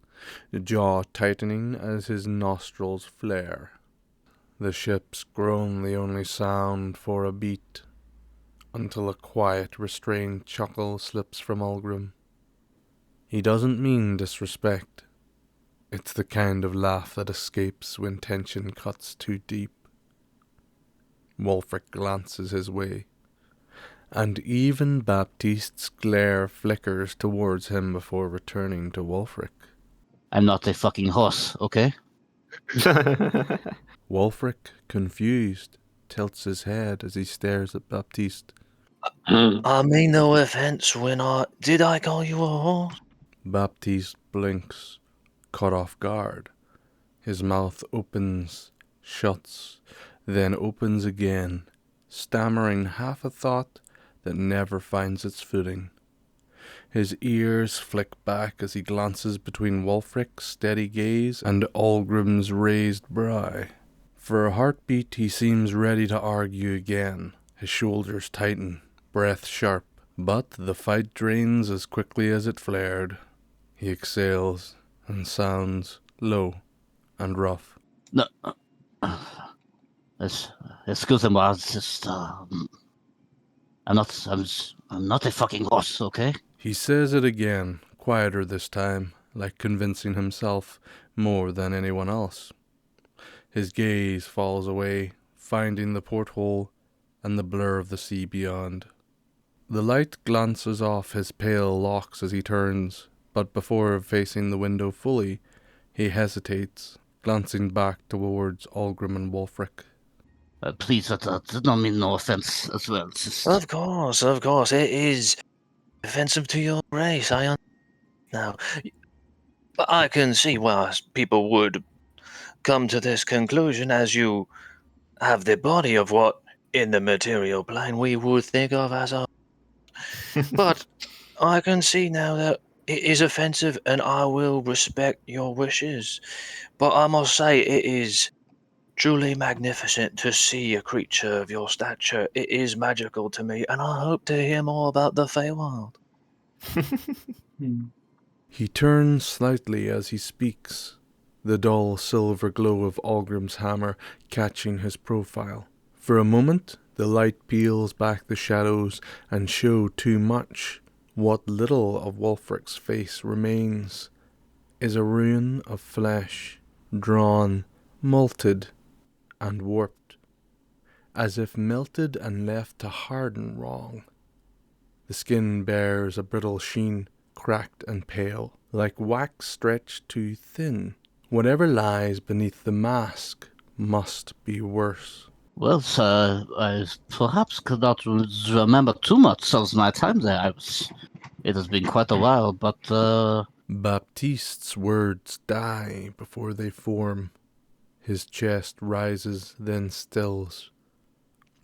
Speaker 1: the jaw tightening as his nostrils flare. The ship's groan the only sound for a beat, until a quiet, restrained chuckle slips from Algrim. He doesn't mean disrespect. It's the kind of laugh that escapes when tension cuts too deep. Wulfric glances his way, and even Baptiste's glare flickers towards him before returning to Wulfric.
Speaker 7: I'm not a fucking horse, okay?
Speaker 1: Wulfric, confused, tilts his head as he stares at Baptiste.
Speaker 6: I mean no offense did I call you a horse?
Speaker 1: Baptiste blinks, caught off guard. His mouth opens, shuts, then opens again, stammering half a thought that never finds its footing. His ears flick back as he glances between Wulfric's steady gaze and Algrim's raised brow. For a heartbeat he seems ready to argue again. His shoulders tighten, breath sharp, but the fight drains as quickly as it flared. He exhales and sounds low and rough.
Speaker 7: No, excusez-moi, it's just, I'm not a fucking horse, okay?
Speaker 1: He says it again, quieter this time, like convincing himself more than anyone else. His gaze falls away, finding the porthole and the blur of the sea beyond. The light glances off his pale locks as he turns, but before facing the window fully, he hesitates, glancing back towards Algrim and Wulfric.
Speaker 7: Please, that did not mean no offense as well. Just...
Speaker 6: Of course, it is offensive to your race. Now, I can see why people would come to this conclusion, as you have the body of what, in the material plane, we would think of as a... But I can see now that it is offensive, and I will respect your wishes. But I must say, it is truly magnificent to see a creature of your stature. It is magical to me, and I hope to hear more about the Feywild.
Speaker 1: He turns slightly as he speaks, the dull silver glow of Algrim's hammer catching his profile. For a moment, the light peels back the shadows and show too much. What little of Wulfric's face remains is a ruin of flesh, drawn, molted, and warped, as if melted and left to harden wrong. The skin bears a brittle sheen, cracked and pale, like wax stretched too thin. Whatever lies beneath the mask must be worse.
Speaker 7: Well, sir, I perhaps could not remember too much of my time there. It has been quite a while, but,
Speaker 1: Baptiste's words die before they form. His chest rises, then stills.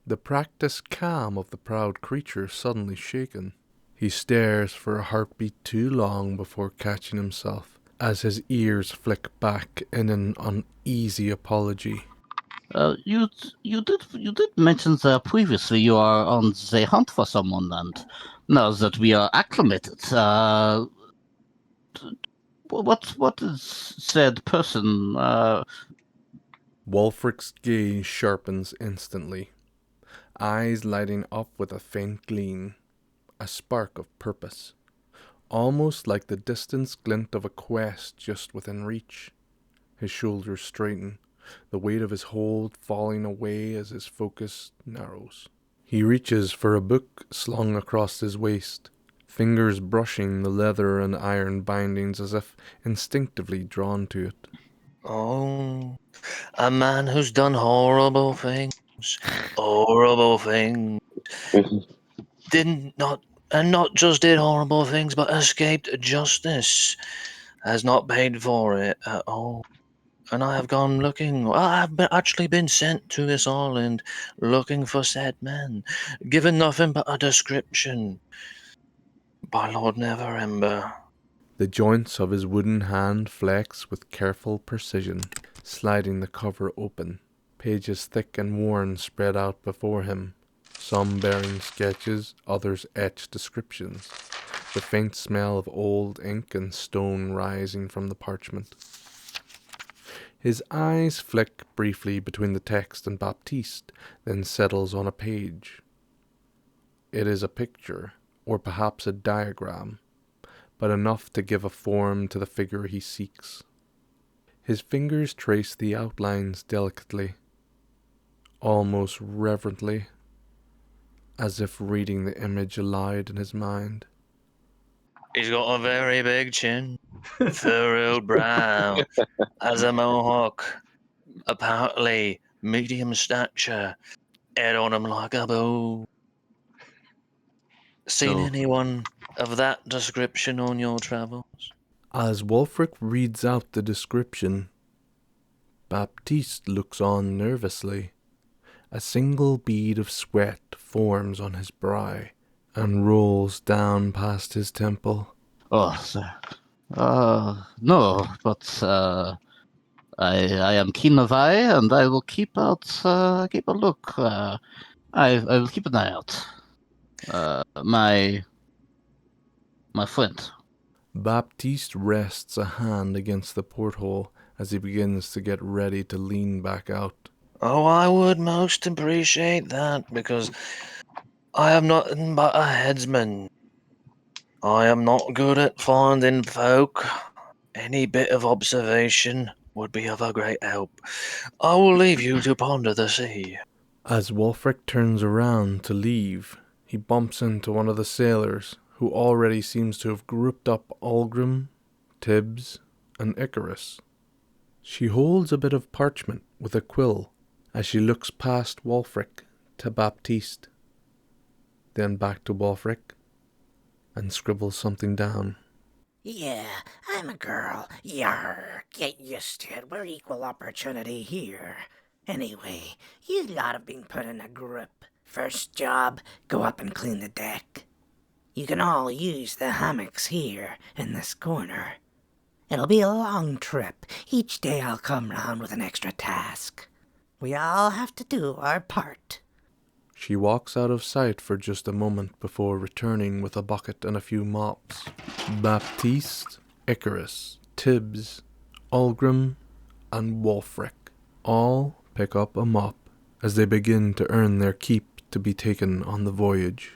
Speaker 1: The practiced calm of the proud creature suddenly shaken. He stares for a heartbeat too long before catching himself, as his ears flick back in an uneasy apology.
Speaker 7: You did mention that previously you are on the hunt for someone, and now that we are acclimated, what is said person?
Speaker 1: Wulfric's gaze sharpens instantly, eyes lighting up with a faint gleam, a spark of purpose, almost like the distant glint of a quest just within reach. His shoulders straighten, the weight of his hold falling away as his focus narrows. He reaches for a book slung across his waist, fingers brushing the leather and iron bindings as if instinctively drawn to it.
Speaker 6: Oh, a man who's done horrible things. Horrible things. Not just did horrible things, but escaped justice. Has not paid for it at all. And I have gone looking. I've actually been sent to this island looking for said men, given nothing but a description by Lord Neverember.
Speaker 1: The joints of his wooden hand flex with careful precision, sliding the cover open. Pages thick and worn spread out before him, some bearing sketches, others etched descriptions, the faint smell of old ink and stone rising from the parchment. His eyes flick briefly between the text and Baptiste, then settles on a page. It is a picture, or perhaps a diagram, but enough to give a form to the figure he seeks. His fingers trace the outlines delicately, almost reverently, as if reading the image aloud in his mind.
Speaker 6: He's got a very big chin, furrowed brow, has a mohawk, apparently medium stature, head on him like a bow. Seen anyone of that description on your travels?
Speaker 1: As Wulfric reads out the description, Baptiste looks on nervously. A single bead of sweat forms on his brow and rolls down past his temple.
Speaker 7: Oh, sir. No, but I am keen of eye, and I will keep a look. I will keep an eye out. My friend.
Speaker 1: Baptiste rests a hand against the porthole as he begins to get ready to lean back out.
Speaker 6: Oh, I would most appreciate that, because I am nothing but a headsman. I am not good at finding folk. Any bit of observation would be of a great help. I will leave you to ponder the sea.
Speaker 1: As Wulfric turns around to leave, he bumps into one of the sailors, who already seems to have grouped up Algrim, Tibbs, and Icarus. She holds a bit of parchment with a quill as she looks past Wulfric to Baptiste, then back to Wulfric, and scribbles something down.
Speaker 8: Yeah, I'm a girl. Yarr, get used to it. We're equal opportunity here. Anyway, you lot have been put in a group. First job, go up and clean the deck. You can all use the hammocks here in this corner. It'll be a long trip. Each day I'll come round with an extra task. We all have to do our part.
Speaker 1: She walks out of sight for just a moment before returning with a bucket and a few mops. Baptiste, Icarus, Tibbs, Algrim, and Wulfric all pick up a mop as they begin to earn their keep to be taken on the voyage.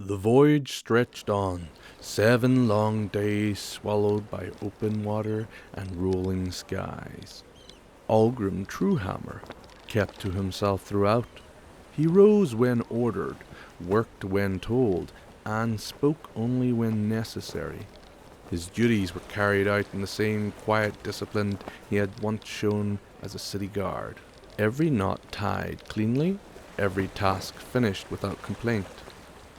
Speaker 1: The voyage stretched on, 7 long days swallowed by open water and rolling skies. Algrim Truehammer kept to himself throughout. He rose when ordered, worked when told, and spoke only when necessary. His duties were carried out in the same quiet discipline he had once shown as a city guard. Every knot tied cleanly, every task finished without complaint.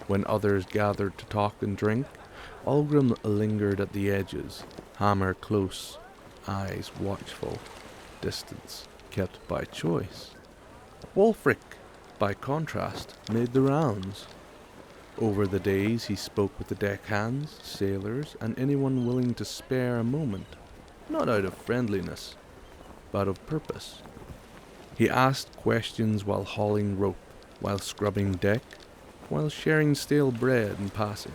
Speaker 1: When others gathered to talk and drink, Algrim lingered at the edges, hammer close, eyes watchful, distance kept by choice. Wulfric, by contrast, made the rounds. Over the days he spoke with the deckhands, sailors, and anyone willing to spare a moment, not out of friendliness, but of purpose. He asked questions while hauling rope, while scrubbing deck, while sharing stale bread and passing,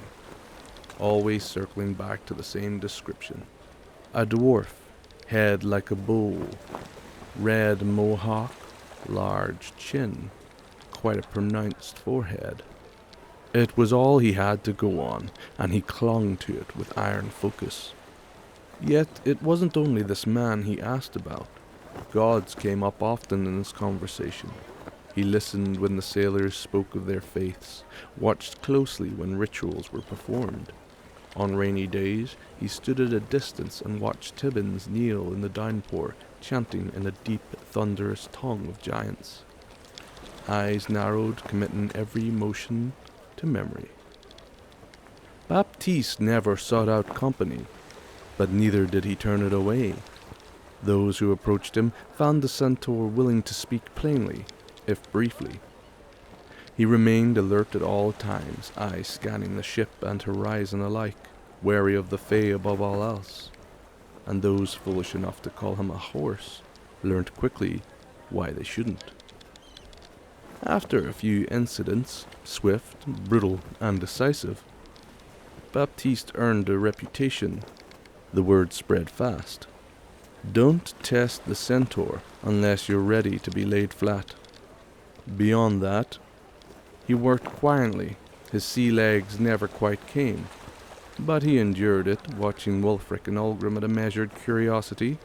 Speaker 1: always circling back to the same description. A dwarf, head like a bowl, red mohawk, large chin, quite a pronounced forehead. It was all he had to go on, and he clung to it with iron focus. Yet it wasn't only this man he asked about. Gods came up often in his conversation. He listened when the sailors spoke of their faiths, watched closely when rituals were performed. On rainy days, he stood at a distance and watched Tibbins kneel in the downpour, chanting in a deep, thunderous tongue of giants. Eyes narrowed, committing every motion to memory. Baptiste never sought out company, but neither did he turn it away. Those who approached him found the centaur willing to speak plainly, if briefly. He remained alert at all times, eyes scanning the ship and horizon alike, wary of the Fae above all else. And those foolish enough to call him a horse learnt quickly why they shouldn't. After a few incidents, swift, brutal, and decisive, Baptiste earned a reputation. The word spread fast. Don't test the centaur unless you're ready to be laid flat. Beyond that, he worked quietly. His sea legs never quite came. But he endured it, watching Wulfric and Ulgrim at a measured curiosity,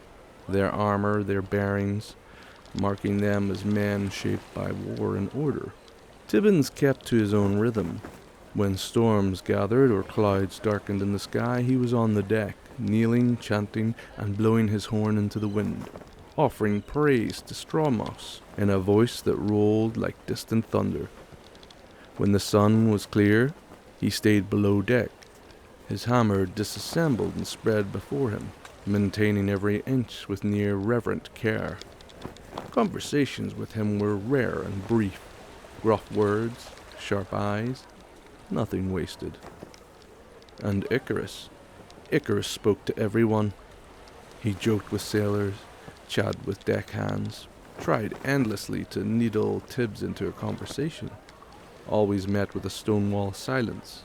Speaker 1: their armor, their bearings, marking them as men shaped by war and order. Tibbins kept to his own rhythm. When storms gathered or clouds darkened in the sky, he was on the deck, kneeling, chanting, and blowing his horn into the wind, offering praise to Stromos in a voice that rolled like distant thunder. When the sun was clear, he stayed below deck, his hammer disassembled and spread before him, maintaining every inch with near reverent care. Conversations with him were rare and brief, gruff words, sharp eyes, nothing wasted. And Icarus spoke to everyone. He joked with sailors, chatted with deckhands, tried endlessly to needle Tibbs into a conversation, always met with a stonewall silence.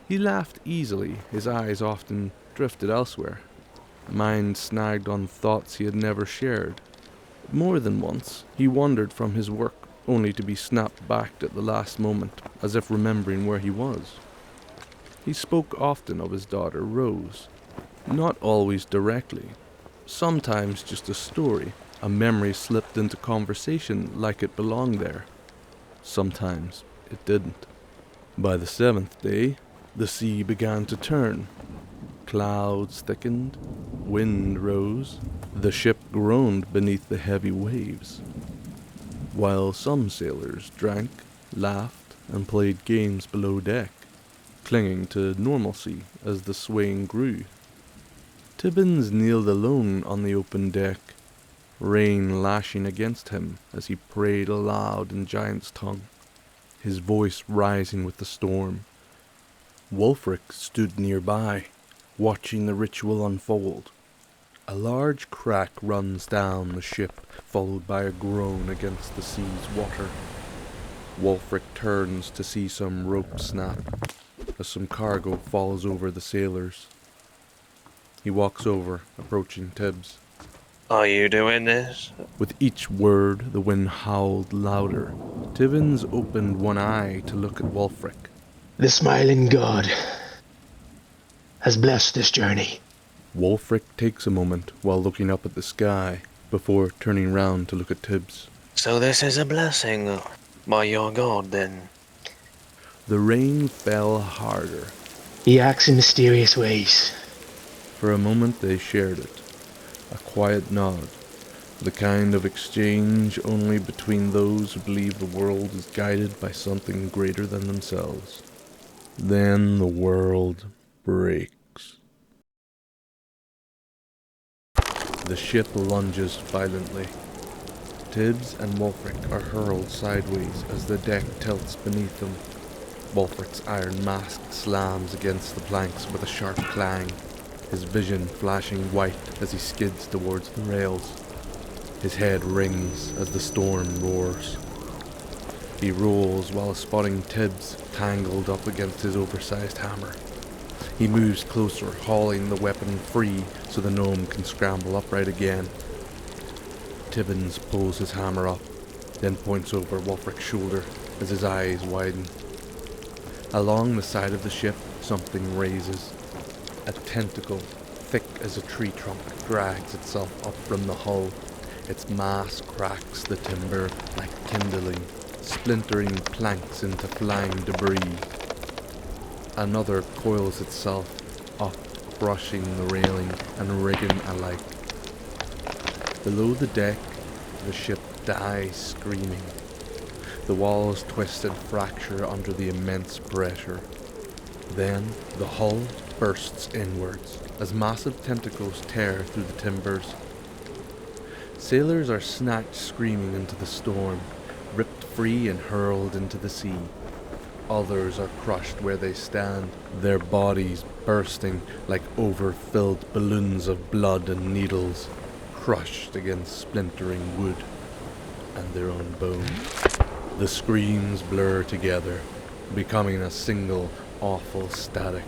Speaker 1: He laughed easily, his eyes often drifted elsewhere, mind snagged on thoughts he had never shared. More than once, he wandered from his work, only to be snapped back at the last moment, as if remembering where he was. He spoke often of his daughter Rose, not always directly. Sometimes just a story, a memory slipped into conversation like it belonged there. Sometimes it didn't. By the 7th day, the sea began to turn. Clouds thickened, wind rose, the ship groaned beneath the heavy waves. While some sailors drank, laughed, and played games below deck, clinging to normalcy as the swaying grew. Tibbins kneeled alone on the open deck, rain lashing against him as he prayed aloud in giant's tongue, his voice rising with the storm. Wulfric stood nearby, watching the ritual unfold. A large crack runs down the ship, followed by a groan against the sea's water. Wulfric turns to see some rope snap, as some cargo falls over the sailors. He walks over, approaching Tibbs.
Speaker 6: Are you doing this?
Speaker 1: With each word, the wind howled louder. Tibbins opened one eye to look at Wulfric.
Speaker 9: The smiling god has blessed this journey.
Speaker 1: Wulfric takes a moment while looking up at the sky, before turning round to look at Tibbs.
Speaker 6: So this is a blessing by your god, then?
Speaker 1: The rain fell harder.
Speaker 9: He acts in mysterious ways.
Speaker 1: For a moment they shared it, a quiet nod, the kind of exchange only between those who believe the world is guided by something greater than themselves. Then the world breaks. The ship lunges violently. Tibbs and Wulfric are hurled sideways as the deck tilts beneath them. Wulfric's iron mask slams against the planks with a sharp clang, his vision flashing white as he skids towards the rails. His head rings as the storm roars. He rolls while spotting Tibbs tangled up against his oversized hammer. He moves closer, hauling the weapon free so the gnome can scramble upright again. Tibbins pulls his hammer up, then points over Wulfric's shoulder as his eyes widen. Along the side of the ship, something raises. A tentacle, thick as a tree trunk, drags itself up from the hull. Its mass cracks the timber like kindling, splintering planks into flying debris. Another coils itself up, brushing the railing and rigging alike. Below the deck, the ship dies screaming. The walls twist and fracture under the immense pressure. Then the hull bursts inwards as massive tentacles tear through the timbers. Sailors are snatched screaming into the storm, ripped free and hurled into the sea. Others are crushed where they stand, their bodies bursting like overfilled balloons of blood and needles, crushed against splintering wood and their own bones. The screams blur together, becoming a single awful static,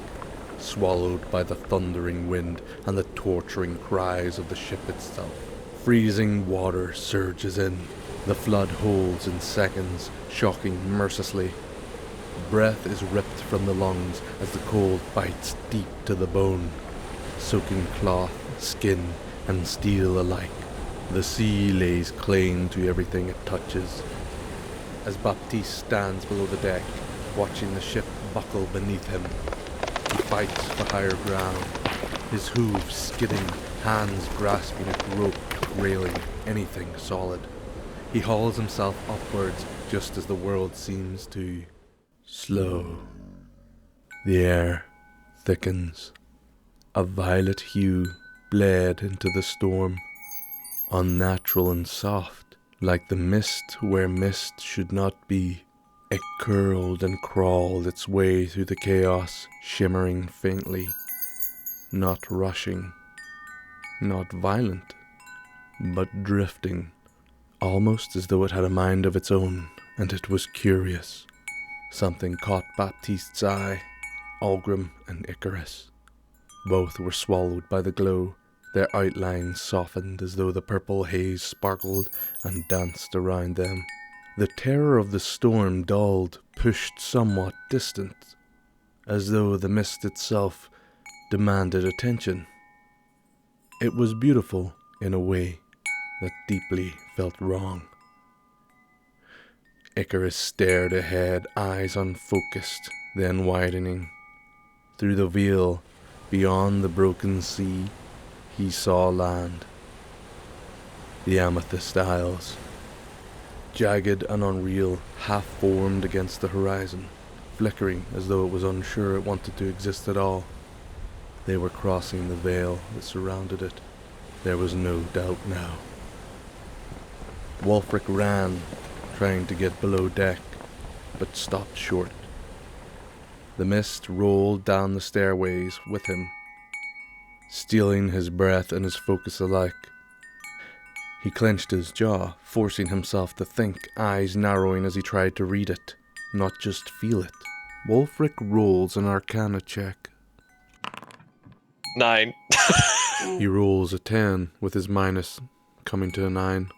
Speaker 1: swallowed by the thundering wind and the torturing cries of the ship itself. Freezing water surges in. The flood holds in seconds, shocking mercilessly. Breath is ripped from the lungs as the cold bites deep to the bone, soaking cloth, skin, and steel alike. The sea lays claim to everything it touches. As Baptiste stands below the deck, watching the ship buckle beneath him, he fights for higher ground, his hooves skidding, hands grasping at rope, railing, anything solid. He hauls himself upwards just as the world seems to slow. The air thickens. A violet hue bled into the storm, unnatural and soft, like the mist where mist should not be. It curled and crawled its way through the chaos, shimmering faintly, not rushing, not violent, but drifting, almost as though it had a mind of its own, and it was curious. Something caught Baptiste's eye, Algrim and Icarus. Both were swallowed by the glow, their outlines softened as though the purple haze sparkled and danced around them. The terror of the storm dulled, pushed somewhat distant, as though the mist itself demanded attention. It was beautiful in a way that deeply felt wrong. Icarus stared ahead, eyes unfocused, then widening. Through the veil, beyond the broken sea, he saw land. The Amethyst Isles, jagged and unreal, half-formed against the horizon, flickering as though it was unsure it wanted to exist at all. They were crossing the veil that surrounded it. There was no doubt now. Wulfric ran, trying to get below deck, but stopped short. The mist rolled down the stairways with him, stealing his breath and his focus alike. He clenched his jaw, forcing himself to think, eyes narrowing as he tried to read it, not just feel it. Wulfric rolls an Arcana check.
Speaker 6: 9.
Speaker 1: He rolls a 10, with his minus coming to a 9.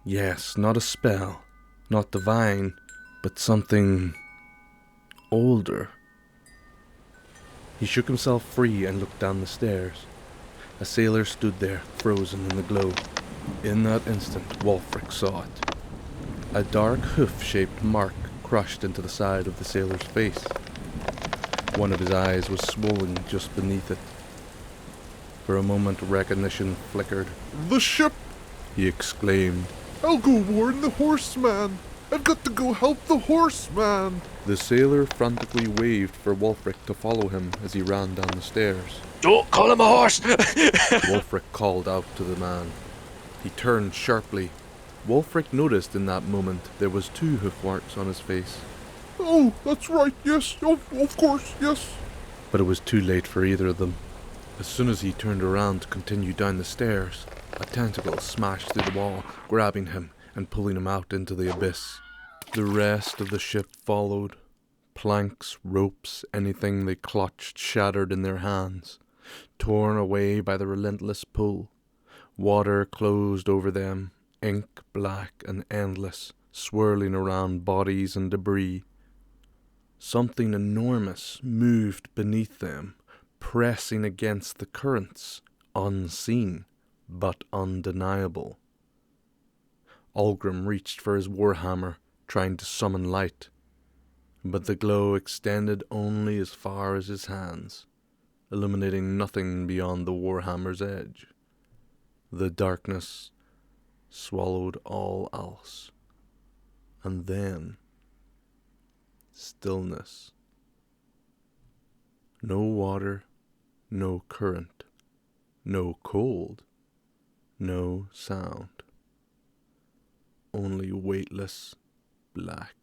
Speaker 1: Yes, not a spell, not divine, but something older. He shook himself free and looked down the stairs. A sailor stood there, frozen in the glow. In that instant, Wulfric saw it. A dark hoof-shaped mark crushed into the side of the sailor's face. One of his eyes was swollen just beneath it. For a moment, recognition flickered.
Speaker 4: The ship!
Speaker 1: He exclaimed.
Speaker 4: I'll go warn the horseman! I've got to go help the horseman!
Speaker 1: The sailor frantically waved for Wulfric to follow him as he ran down the stairs.
Speaker 6: Don't call him a horse!
Speaker 1: Wulfric called out to the man. He turned sharply. Wulfric noticed in that moment there was 2 hoof marks on his face.
Speaker 4: Oh, that's right, yes, of course, yes.
Speaker 1: But it was too late for either of them. As soon as he turned around to continue down the stairs, a tentacle smashed through the wall, grabbing him and pulling him out into the abyss. The rest of the ship followed. Planks, ropes, anything they clutched shattered in their hands, torn away by the relentless pull. Water closed over them, ink black and endless, swirling around bodies and debris. Something enormous moved beneath them, pressing against the currents, unseen, but undeniable. Algrim reached for his warhammer, trying to summon light, but the glow extended only as far as his hands, illuminating nothing beyond the warhammer's edge. The darkness swallowed all else, and then stillness. No water, no current, no cold, no sound. Only weightless black.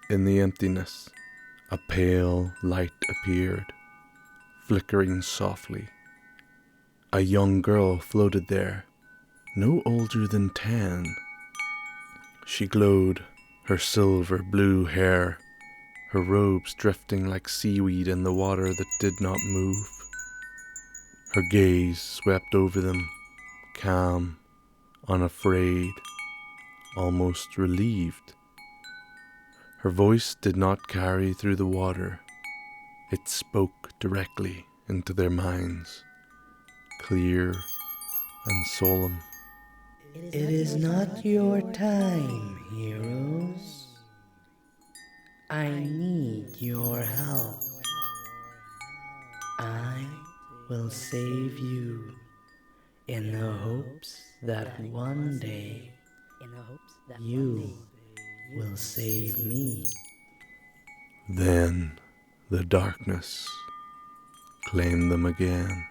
Speaker 1: In the emptiness, a pale light appeared, flickering softly. A young girl floated there, no older than 10. She glowed, her silver blue hair, her robes drifting like seaweed in the water that did not move. Her gaze swept over them, calm, unafraid, almost relieved. Her voice did not carry through the water. It spoke directly into their minds, clear and solemn.
Speaker 8: It is not your time, heroes. I need your help. I will save you in the hopes that one day you will save me.
Speaker 1: Then the darkness claimed them again.